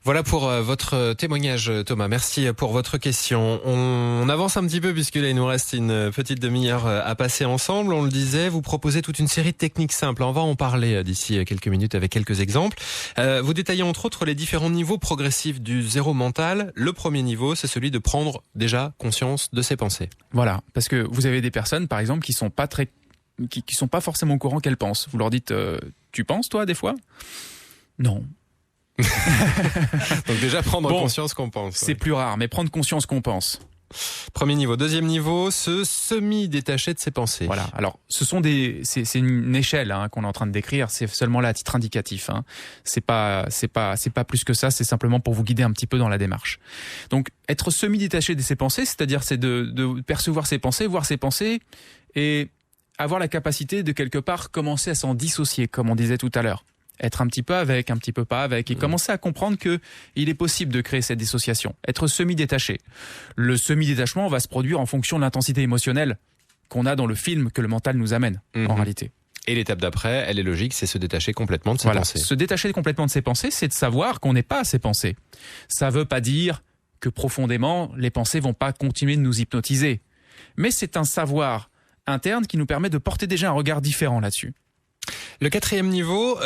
Voilà pour votre témoignage, Thomas. Merci pour votre question. On avance un petit peu puisque là, il nous reste une petite demi-heure à passer ensemble. On le disait, vous proposez toute une série de techniques simples. On va en parler d'ici quelques minutes avec quelques exemples. Vous détaillez entre autres les différents niveaux progressifs du zéro mental. Le premier niveau, c'est celui de prendre déjà conscience de ses pensées. Voilà, parce que vous avez des personnes, par exemple, qui sont pas forcément au courant qu'elles pensent. Vous leur dites, tu penses toi des fois ? Non. Donc déjà prendre conscience qu'on pense. C'est plus rare, mais prendre conscience qu'on pense. Premier niveau. Deuxième niveau, se semi-détacher de ses pensées. Voilà. Alors, c'est une échelle qu'on est en train de décrire. C'est seulement là à titre indicatif. C'est pas plus que ça. C'est simplement pour vous guider un petit peu dans la démarche. Donc, être semi-détaché de ses pensées, c'est-à-dire c'est de percevoir ses pensées, voir ses pensées et avoir la capacité de quelque part commencer à s'en dissocier, comme on disait tout à l'heure. Être un petit peu avec, un petit peu pas avec, et commencer à comprendre que il est possible de créer cette dissociation. Être semi-détaché. Le semi-détachement va se produire en fonction de l'intensité émotionnelle qu'on a dans le film que le mental nous amène, en réalité. Et l'étape d'après, elle est logique, c'est se détacher complètement de ses pensées. Se détacher complètement de ses pensées, c'est de savoir qu'on n'est pas ses pensées. Ça veut pas dire que profondément, les pensées vont pas continuer de nous hypnotiser. Mais c'est un savoir interne qui nous permet de porter déjà un regard différent là-dessus. Le quatrième niveau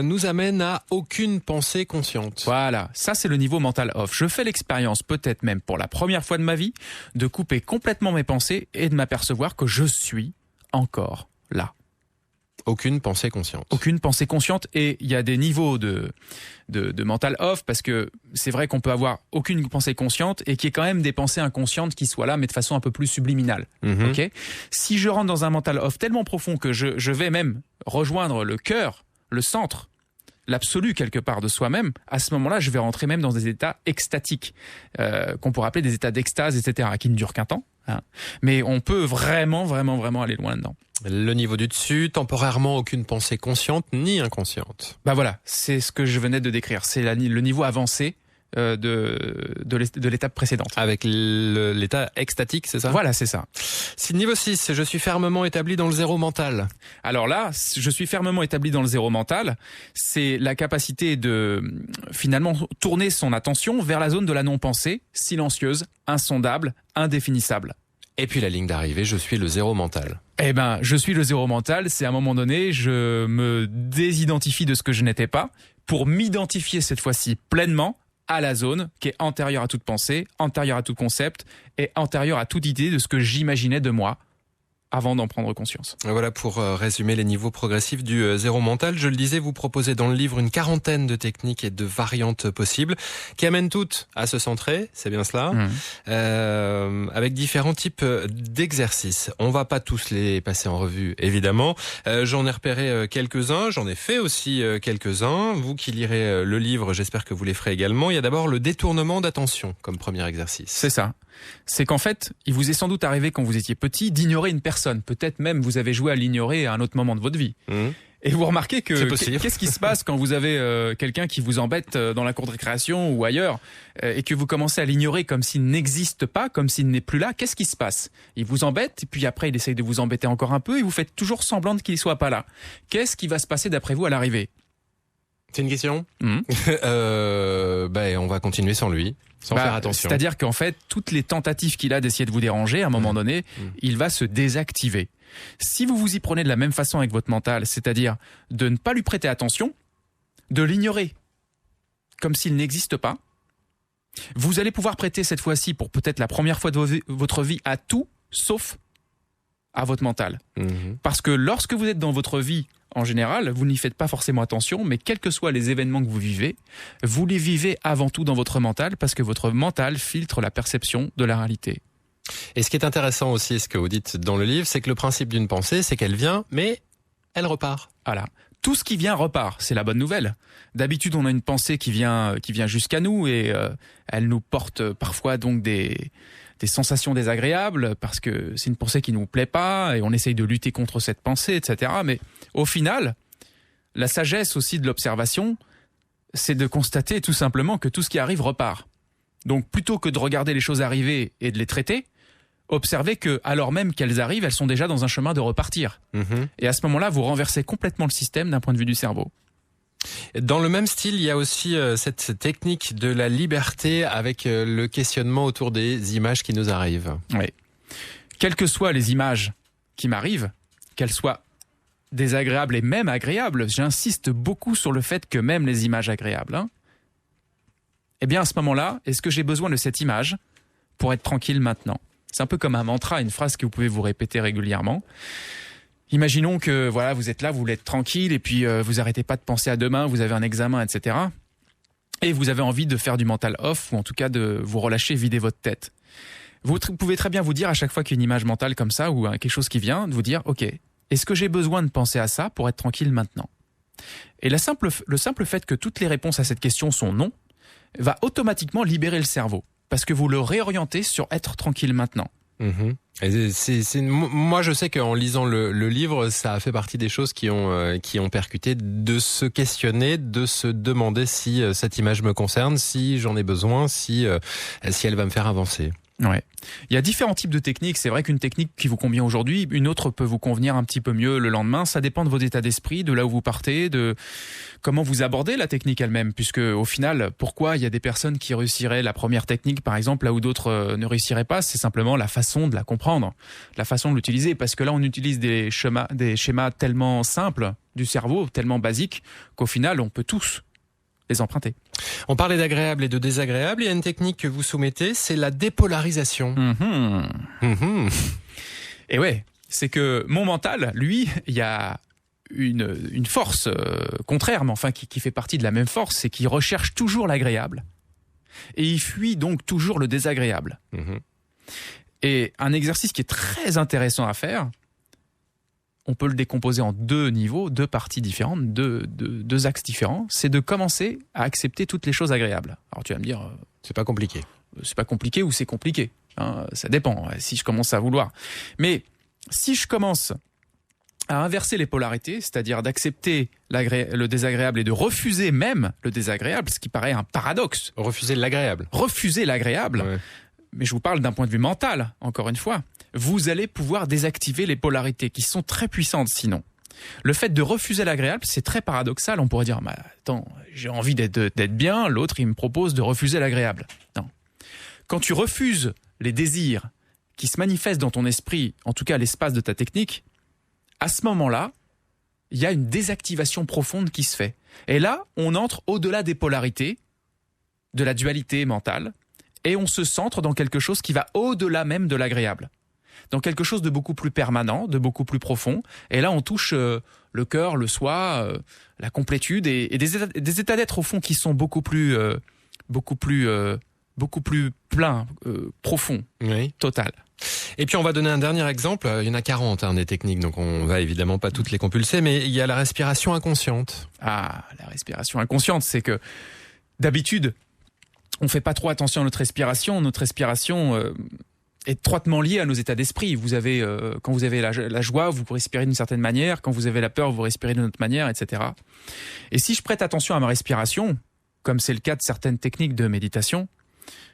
nous amène à aucune pensée consciente. Voilà, ça c'est le niveau mental off. Je fais l'expérience, peut-être même pour la première fois de ma vie, de couper complètement mes pensées et de m'apercevoir que je suis encore là. Aucune pensée consciente. Aucune pensée consciente, et il y a des niveaux de mental off, parce que c'est vrai qu'on peut avoir aucune pensée consciente et qu'il y ait quand même des pensées inconscientes qui soient là, mais de façon un peu plus subliminale. Okay, si je rentre dans un mental off tellement profond que je vais même rejoindre le cœur, le centre, l'absolu quelque part de soi-même, à ce moment-là, je vais rentrer même dans des états extatiques, qu'on pourrait appeler des états d'extase, etc., qui ne durent qu'un temps. Hein. Mais on peut vraiment aller loin là-dedans. Le niveau du dessus, temporairement aucune pensée consciente ni inconsciente. Bah voilà, c'est ce que je venais de décrire. C'est le niveau avancé de l'étape précédente. Avec l'état extatique, c'est ça ? Voilà, c'est ça. Si niveau 6, je suis fermement établi dans le zéro mental. Alors là, je suis fermement établi dans le zéro mental. C'est la capacité de finalement tourner son attention vers la zone de la non-pensée, silencieuse, insondable, indéfinissable. Et puis la ligne d'arrivée, je suis le zéro mental. Eh ben, je suis le zéro mental, c'est à un moment donné, je me désidentifie de ce que je n'étais pas pour m'identifier cette fois-ci pleinement à la zone qui est antérieure à toute pensée, antérieure à tout concept et antérieure à toute idée de ce que j'imaginais de moi avant d'en prendre conscience. Voilà pour résumer les niveaux progressifs du zéro mental. Je le disais, vous proposez dans le livre une quarantaine de techniques et de variantes possibles qui amènent toutes à se centrer, c'est bien cela, avec différents types d'exercices. On va pas tous les passer en revue, évidemment. J'en ai repéré quelques-uns, j'en ai fait aussi quelques-uns. Vous qui lirez le livre, j'espère que vous les ferez également. Il y a d'abord le détournement d'attention comme premier exercice. C'est ça. C'est qu'en fait, il vous est sans doute arrivé quand vous étiez petit d'ignorer une personne. Peut-être même vous avez joué à l'ignorer à un autre moment de votre vie. Et vous remarquez que qu'est-ce qui se passe quand vous avez quelqu'un qui vous embête dans la cour de récréation ou ailleurs et que vous commencez à l'ignorer comme s'il n'existe pas, comme s'il n'est plus là. Qu'est-ce qui se passe ? Il vous embête et puis après il essaye de vous embêter encore un peu et vous faites toujours semblant qu'il ne soit pas là. Qu'est-ce qui va se passer d'après vous à l'arrivée ? C'est une question. On va continuer sans lui, sans faire attention. C'est-à-dire qu'en fait, toutes les tentatives qu'il a d'essayer de vous déranger, à un moment donné, il va se désactiver. Si vous vous y prenez de la même façon avec votre mental, c'est-à-dire de ne pas lui prêter attention, de l'ignorer comme s'il n'existe pas, vous allez pouvoir prêter cette fois-ci, pour peut-être la première fois de votre vie, à tout, sauf à votre mental. Parce que lorsque vous êtes dans votre vie, en général, vous n'y faites pas forcément attention, mais quels que soient les événements que vous les vivez avant tout dans votre mental, parce que votre mental filtre la perception de la réalité. Et ce qui est intéressant aussi, ce que vous dites dans le livre, c'est que le principe d'une pensée, c'est qu'elle vient, mais elle repart. Voilà. Tout ce qui vient repart, c'est la bonne nouvelle. D'habitude, on a une pensée qui vient jusqu'à nous et elle nous porte parfois donc des sensations désagréables parce que c'est une pensée qui ne nous plaît pas et on essaye de lutter contre cette pensée, etc. Mais au final, la sagesse aussi de l'observation, c'est de constater tout simplement que tout ce qui arrive repart. Donc plutôt que de regarder les choses arriver et de les traiter, observez que, alors même qu'elles arrivent, elles sont déjà dans un chemin de repartir. Et à ce moment-là, vous renversez complètement le système d'un point de vue du cerveau. Dans le même style, il y a aussi cette technique de la liberté avec le questionnement autour des images qui nous arrivent. Oui. Quelles que soient les images qui m'arrivent, qu'elles soient désagréables et même agréables, j'insiste beaucoup sur le fait que même les images agréables, eh bien à ce moment-là, est-ce que j'ai besoin de cette image pour être tranquille maintenant ? C'est un peu comme un mantra, une phrase que vous pouvez vous répéter régulièrement. Imaginons que voilà, vous êtes là, vous voulez être tranquille et puis vous arrêtez pas de penser à demain, vous avez un examen, etc. Et vous avez envie de faire du mental off ou en tout cas de vous relâcher, vider votre tête. Vous pouvez très bien vous dire à chaque fois qu'il y a une image mentale comme ça ou quelque chose qui vient, de vous dire ok, est-ce que j'ai besoin de penser à ça pour être tranquille maintenant ? Et le simple fait que toutes les réponses à cette question sont non, va automatiquement libérer le cerveau parce que vous le réorientez sur être tranquille maintenant. Et moi, je sais qu'en lisant le livre, ça a fait partie des choses qui ont percuté, de se questionner, de se demander si cette image me concerne, si j'en ai besoin, si elle va me faire avancer. Ouais. Il y a différents types de techniques. C'est vrai qu'une technique qui vous convient aujourd'hui, une autre peut vous convenir un petit peu mieux le lendemain. Ça dépend de vos états d'esprit, de là où vous partez, de comment vous abordez la technique elle-même. Puisque au final, pourquoi il y a des personnes qui réussiraient la première technique, par exemple, là où d'autres ne réussiraient pas, c'est simplement la façon de la comprendre, la façon de l'utiliser. Parce que là, on utilise des schémas tellement simples du cerveau, tellement basiques, qu'au final, on peut tous les emprunter. On parlait d'agréable et de désagréable. Il y a une technique que vous soumettez, c'est la dépolarisation. Et ouais, c'est que mon mental, lui, il y a une force contraire, mais enfin qui fait partie de la même force, c'est qu'il recherche toujours l'agréable et il fuit donc toujours le désagréable. Et un exercice qui est très intéressant à faire, on peut le décomposer en 2 niveaux, 2 parties différentes, 2 axes différents, c'est de commencer à accepter toutes les choses agréables. Alors tu vas me dire... c'est pas compliqué. C'est pas compliqué ou c'est compliqué, hein, ça dépend si je commence à vouloir. Mais si je commence à inverser les polarités, c'est-à-dire d'accepter le désagréable et de refuser même le désagréable, ce qui paraît un paradoxe. Refuser l'agréable. Refuser l'agréable, Ouais. mais je vous parle d'un point de vue mental, encore une fois. Vous allez pouvoir désactiver les polarités qui sont très puissantes sinon. Le fait de refuser l'agréable, c'est très paradoxal. On pourrait dire, bah, attends, j'ai envie d'être bien, l'autre il me propose de refuser l'agréable. Non. Quand tu refuses les désirs qui se manifestent dans ton esprit, en tout cas à l'espace de ta technique, à ce moment-là, il y a une désactivation profonde qui se fait. Et là, on entre au-delà des polarités, de la dualité mentale, et on se centre dans quelque chose qui va au-delà même de l'agréable. Dans quelque chose de beaucoup plus permanent, de beaucoup plus profond. Et là, on touche le cœur, le soi, la complétude et des états d'être au fond qui sont beaucoup plus pleins, profonds, Oui. total. Et puis on va donner un dernier exemple. Il y en a 40 des techniques, donc on va évidemment pas toutes les compulser, mais il y a la respiration inconsciente. Ah, la respiration inconsciente, c'est que d'habitude, on fait pas trop attention à notre respiration. Notre respiration est étroitement liée à nos états d'esprit. Vous avez, quand vous avez la joie, vous respirez d'une certaine manière. Quand vous avez la peur, vous respirez d'une autre manière, etc. Et si je prête attention à ma respiration, comme c'est le cas de certaines techniques de méditation,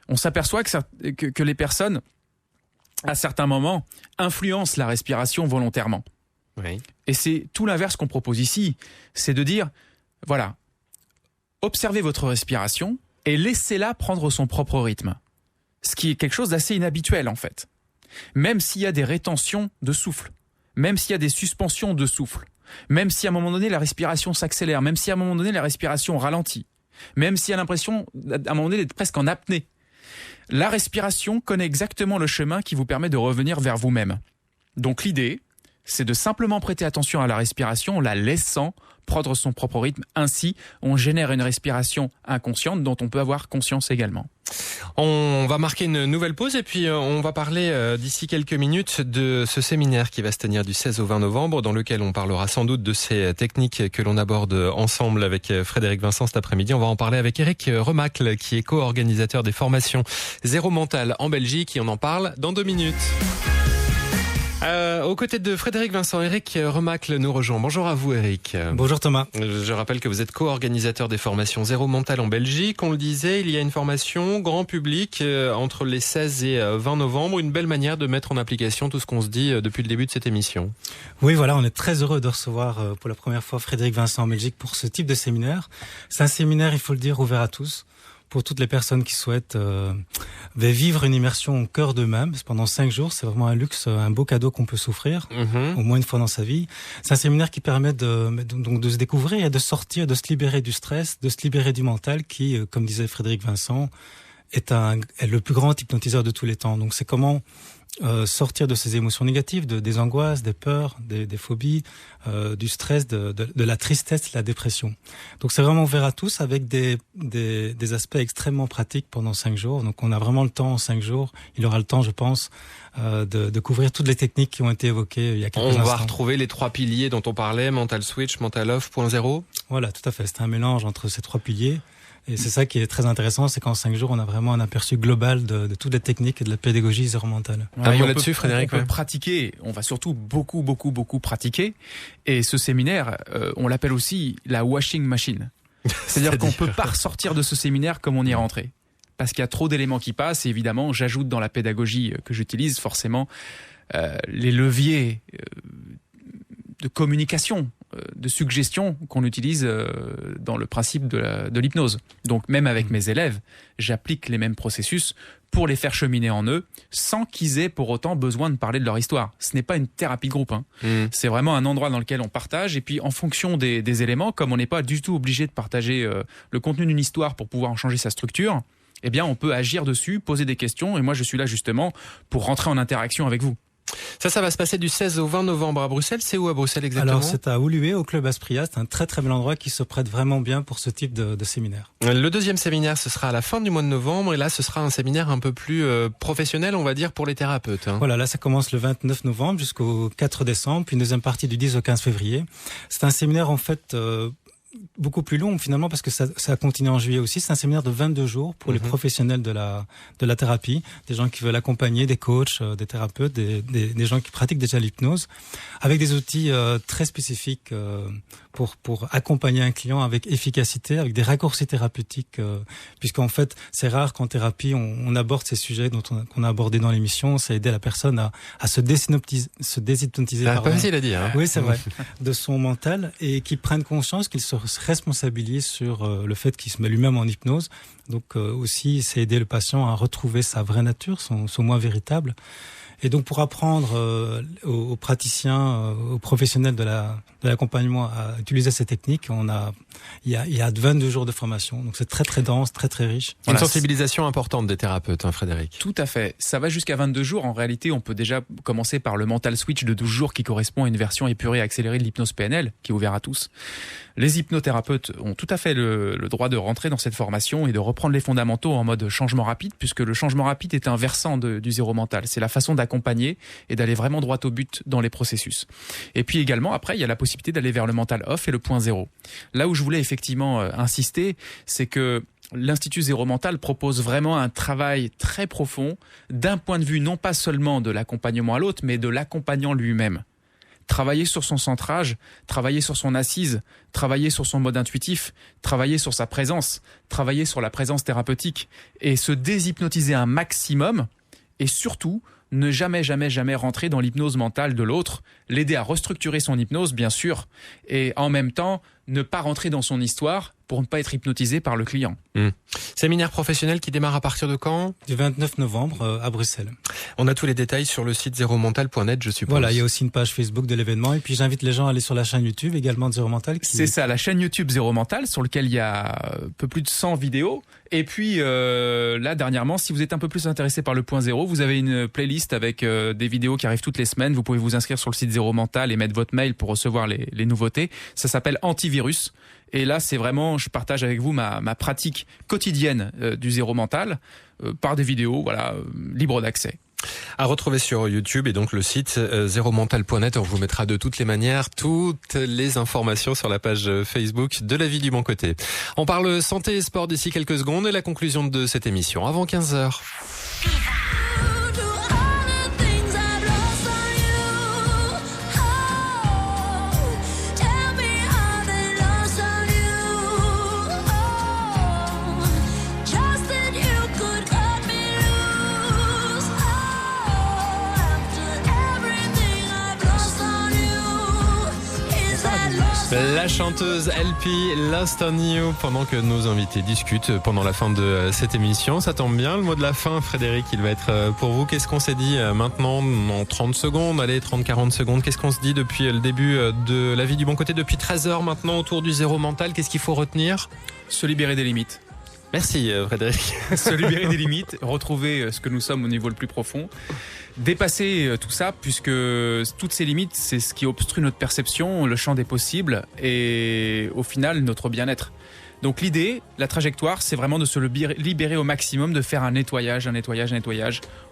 on s'aperçoit que les personnes, à certains moments, influencent la respiration volontairement. Oui. Et c'est tout l'inverse qu'on propose ici. C'est de dire, voilà, observez votre respiration et laissez-la prendre son propre rythme. Ce qui est quelque chose d'assez inhabituel, en fait. Même s'il y a des rétentions de souffle, même s'il y a des suspensions de souffle, même si à un moment donné la respiration s'accélère, même si à un moment donné la respiration ralentit, même s'il y a l'impression à un moment donné d'être presque en apnée, la respiration connaît exactement le chemin qui vous permet de revenir vers vous-même. Donc l'idée, c'est de simplement prêter attention à la respiration en la laissant prendre son propre rythme. Ainsi, on génère une respiration inconsciente dont on peut avoir conscience également. On va marquer une nouvelle pause et puis on va parler d'ici quelques minutes de ce séminaire qui va se tenir du 16 au 20 novembre dans lequel on parlera sans doute de ces techniques que l'on aborde ensemble avec Frédéric Vincent cet après-midi. On va en parler avec Eric Remacle qui est co-organisateur des formations Zéro Mental en Belgique et on en parle dans 2 minutes. Aux côtés de Frédéric Vincent, Eric Remacle nous rejoint. Bonjour à vous Eric. Bonjour Thomas. Je rappelle que vous êtes co-organisateur des formations Zéro Mental en Belgique. On le disait, il y a une formation grand public entre les 16 et 20 novembre. Une belle manière de mettre en application tout ce qu'on se dit depuis le début de cette émission. Oui, voilà, on est très heureux de recevoir pour la première fois Frédéric Vincent en Belgique pour ce type de séminaire. C'est un séminaire, il faut le dire, ouvert à tous. Pour toutes les personnes qui souhaitent vivre une immersion au cœur d'eux-mêmes pendant 5 jours, c'est vraiment un luxe, un beau cadeau qu'on peut s'offrir au moins une fois dans sa vie. C'est un séminaire qui permet donc de se découvrir et de sortir, de se libérer du stress, de se libérer du mental qui, comme disait Frédéric Vincent, est le plus grand hypnotiseur de tous les temps. Donc c'est comment sortir de ces émotions négatives, des angoisses, des peurs, des phobies, du stress, de la tristesse, de la dépression. Donc c'est vraiment ouvert à tous avec des aspects extrêmement pratiques pendant 5 jours. Donc on a vraiment le temps en 5 jours. Il aura le temps, je pense, de couvrir toutes les techniques qui ont été évoquées il y a quelques instants. On va retrouver les 3 piliers dont on parlait, Mental Switch, Mental Off, 0.0. Voilà, tout à fait. C'est un mélange entre ces 3 piliers. Et c'est ça qui est très intéressant, c'est qu'en 5 jours, on a vraiment un aperçu global de toutes les techniques et de la pédagogie zéro mentale. Un mot là-dessus, Frédéric. On peut pratiquer, on va surtout beaucoup pratiquer. Et ce séminaire, on l'appelle aussi la washing machine. C'est-à-dire qu'on peut pas ressortir de ce séminaire comme on y est rentré. Parce qu'il y a trop d'éléments qui passent. Et évidemment, j'ajoute dans la pédagogie que j'utilise forcément les leviers de communication, de suggestion qu'on utilise dans le principe de l'hypnose. Donc même avec mes élèves, j'applique les mêmes processus pour les faire cheminer en eux sans qu'ils aient pour autant besoin de parler de leur histoire. Ce n'est pas une thérapie de groupe. C'est vraiment un endroit dans lequel on partage et puis en fonction des éléments, comme on n'est pas du tout obligé de partager le contenu d'une histoire pour pouvoir en changer sa structure, eh bien on peut agir dessus, poser des questions et moi je suis là justement pour rentrer en interaction avec vous. Ça va se passer du 16 au 20 novembre à Bruxelles. C'est où à Bruxelles exactement? Alors c'est à Woluwe, au Club Aspria. C'est un très très bel endroit qui se prête vraiment bien pour ce type de séminaire. Le deuxième séminaire, ce sera à la fin du mois de novembre. Et là, ce sera un séminaire un peu plus professionnel, on va dire, pour les thérapeutes. Voilà, là ça commence le 29 novembre jusqu'au 4 décembre, puis une deuxième partie du 10 au 15 février. C'est un séminaire en fait beaucoup plus long finalement parce que ça continue en juillet aussi. C'est un séminaire de 22 jours pour les professionnels de la thérapie, des gens qui veulent accompagner, des coachs, des thérapeutes, des gens qui pratiquent déjà l'hypnose, avec des outils très spécifiques pour accompagner un client avec efficacité, avec des raccourcis thérapeutiques, puisqu'en fait c'est rare qu'en thérapie on aborde ces sujets qu'on a abordés dans l'émission. Ça aide la personne à se déshypnotiser. Pas facile à dire. Hein. Oui, c'est vrai, de son mental, et qu'il prenne conscience qu'il se responsabilise sur le fait qu'il se met lui-même en hypnose. Donc aussi, c'est aider le patient à retrouver sa vraie nature, son moi véritable. Et donc pour apprendre aux praticiens, aux professionnels de l'accompagnement à utiliser ces techniques, il y a 22 jours de formation. Donc c'est très très dense, très très riche. Une sensibilisation importante des thérapeutes, hein, Frédéric. Tout à fait. Ça va jusqu'à 22 jours. En réalité, on peut déjà commencer par le mental switch de 12 jours qui correspond à une version épurée et accélérée de l'hypnose PNL qui est ouverte à tous. Les hypnothérapeutes ont tout à fait le droit de rentrer dans cette formation et de reprendre les fondamentaux en mode changement rapide, puisque le changement rapide est un versant du zéro mental. C'est la façon d'accompagner et d'aller vraiment droit au but dans les processus. Et puis également, après, il y a la possibilité d'aller vers le mental off et le point zéro. Là où je voulais effectivement insister, c'est que l'Institut Zéro Mental propose vraiment un travail très profond d'un point de vue non pas seulement de l'accompagnement à l'autre, mais de l'accompagnant lui-même. Travailler sur son centrage, travailler sur son assise, travailler sur son mode intuitif, travailler sur sa présence, travailler sur la présence thérapeutique et se déshypnotiser un maximum et surtout ne jamais rentrer dans l'hypnose mentale de l'autre, l'aider à restructurer son hypnose bien sûr et en même temps ne pas rentrer dans son histoire pour ne pas être hypnotisé par le client. Séminaire professionnel qui démarre à partir de quand? Du 29 novembre à Bruxelles. On a tous les détails sur le site zeromental.net, je suppose. Voilà, il y a aussi une page Facebook de l'événement et puis j'invite les gens à aller sur la chaîne YouTube également de Zéro Mental. C'est ça, la chaîne YouTube Zéro Mental sur laquelle il y a un peu plus de 100 vidéos. Et puis là, dernièrement, si vous êtes un peu plus intéressé par le point zéro, vous avez une playlist avec des vidéos qui arrivent toutes les semaines. Vous pouvez vous inscrire sur le site Zéro Mental et mettre votre mail pour recevoir les nouveautés. Ça s'appelle Antivirus. Et là, c'est vraiment, je partage avec vous ma pratique quotidienne du zéro mental par des vidéos, libres d'accès. À retrouver sur YouTube et donc le site zeromental.net. On vous mettra de toutes les manières toutes les informations sur la page Facebook de La Vie du Bon Côté. On parle santé et sport d'ici quelques secondes et la conclusion de cette émission avant 15h. La chanteuse LP, Lost on You, pendant que nos invités discutent pendant la fin de cette émission. Ça tombe bien, le mot de la fin, Frédéric, il va être pour vous. Qu'est-ce qu'on s'est dit maintenant en 30 secondes, allez, 30-40 secondes? Qu'est-ce qu'on se dit depuis le début de La Vie du Bon Côté, depuis 13h maintenant, autour du zéro mental? Qu'est-ce qu'il faut retenir? Se libérer des limites. Merci Frédéric. Se libérer des limites, retrouver ce que nous sommes au niveau le plus profond, dépasser tout ça puisque toutes ces limites, c'est ce qui obstrue notre perception, le champ des possibles et au final notre bien-être. Donc l'idée, la trajectoire, c'est vraiment de se libérer au maximum, de faire un nettoyage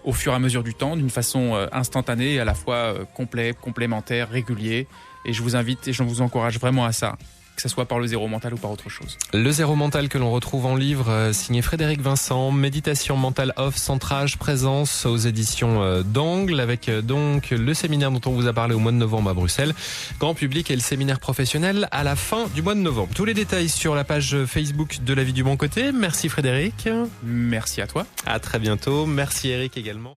au fur et à mesure du temps, d'une façon instantanée, à la fois complet, complémentaire, régulier. Et je vous invite et je vous encourage vraiment à ça. Que ce soit par le zéro mental ou par autre chose. Le zéro mental que l'on retrouve en livre signé Frédéric Vincent, méditation mentale off, centrage, présence aux éditions d'Angle, avec donc le séminaire dont on vous a parlé au mois de novembre à Bruxelles, grand public, et le séminaire professionnel à la fin du mois de novembre. Tous les détails sur la page Facebook de La Vie du Bon Côté. Merci Frédéric. Merci à toi. À très bientôt. Merci Eric également.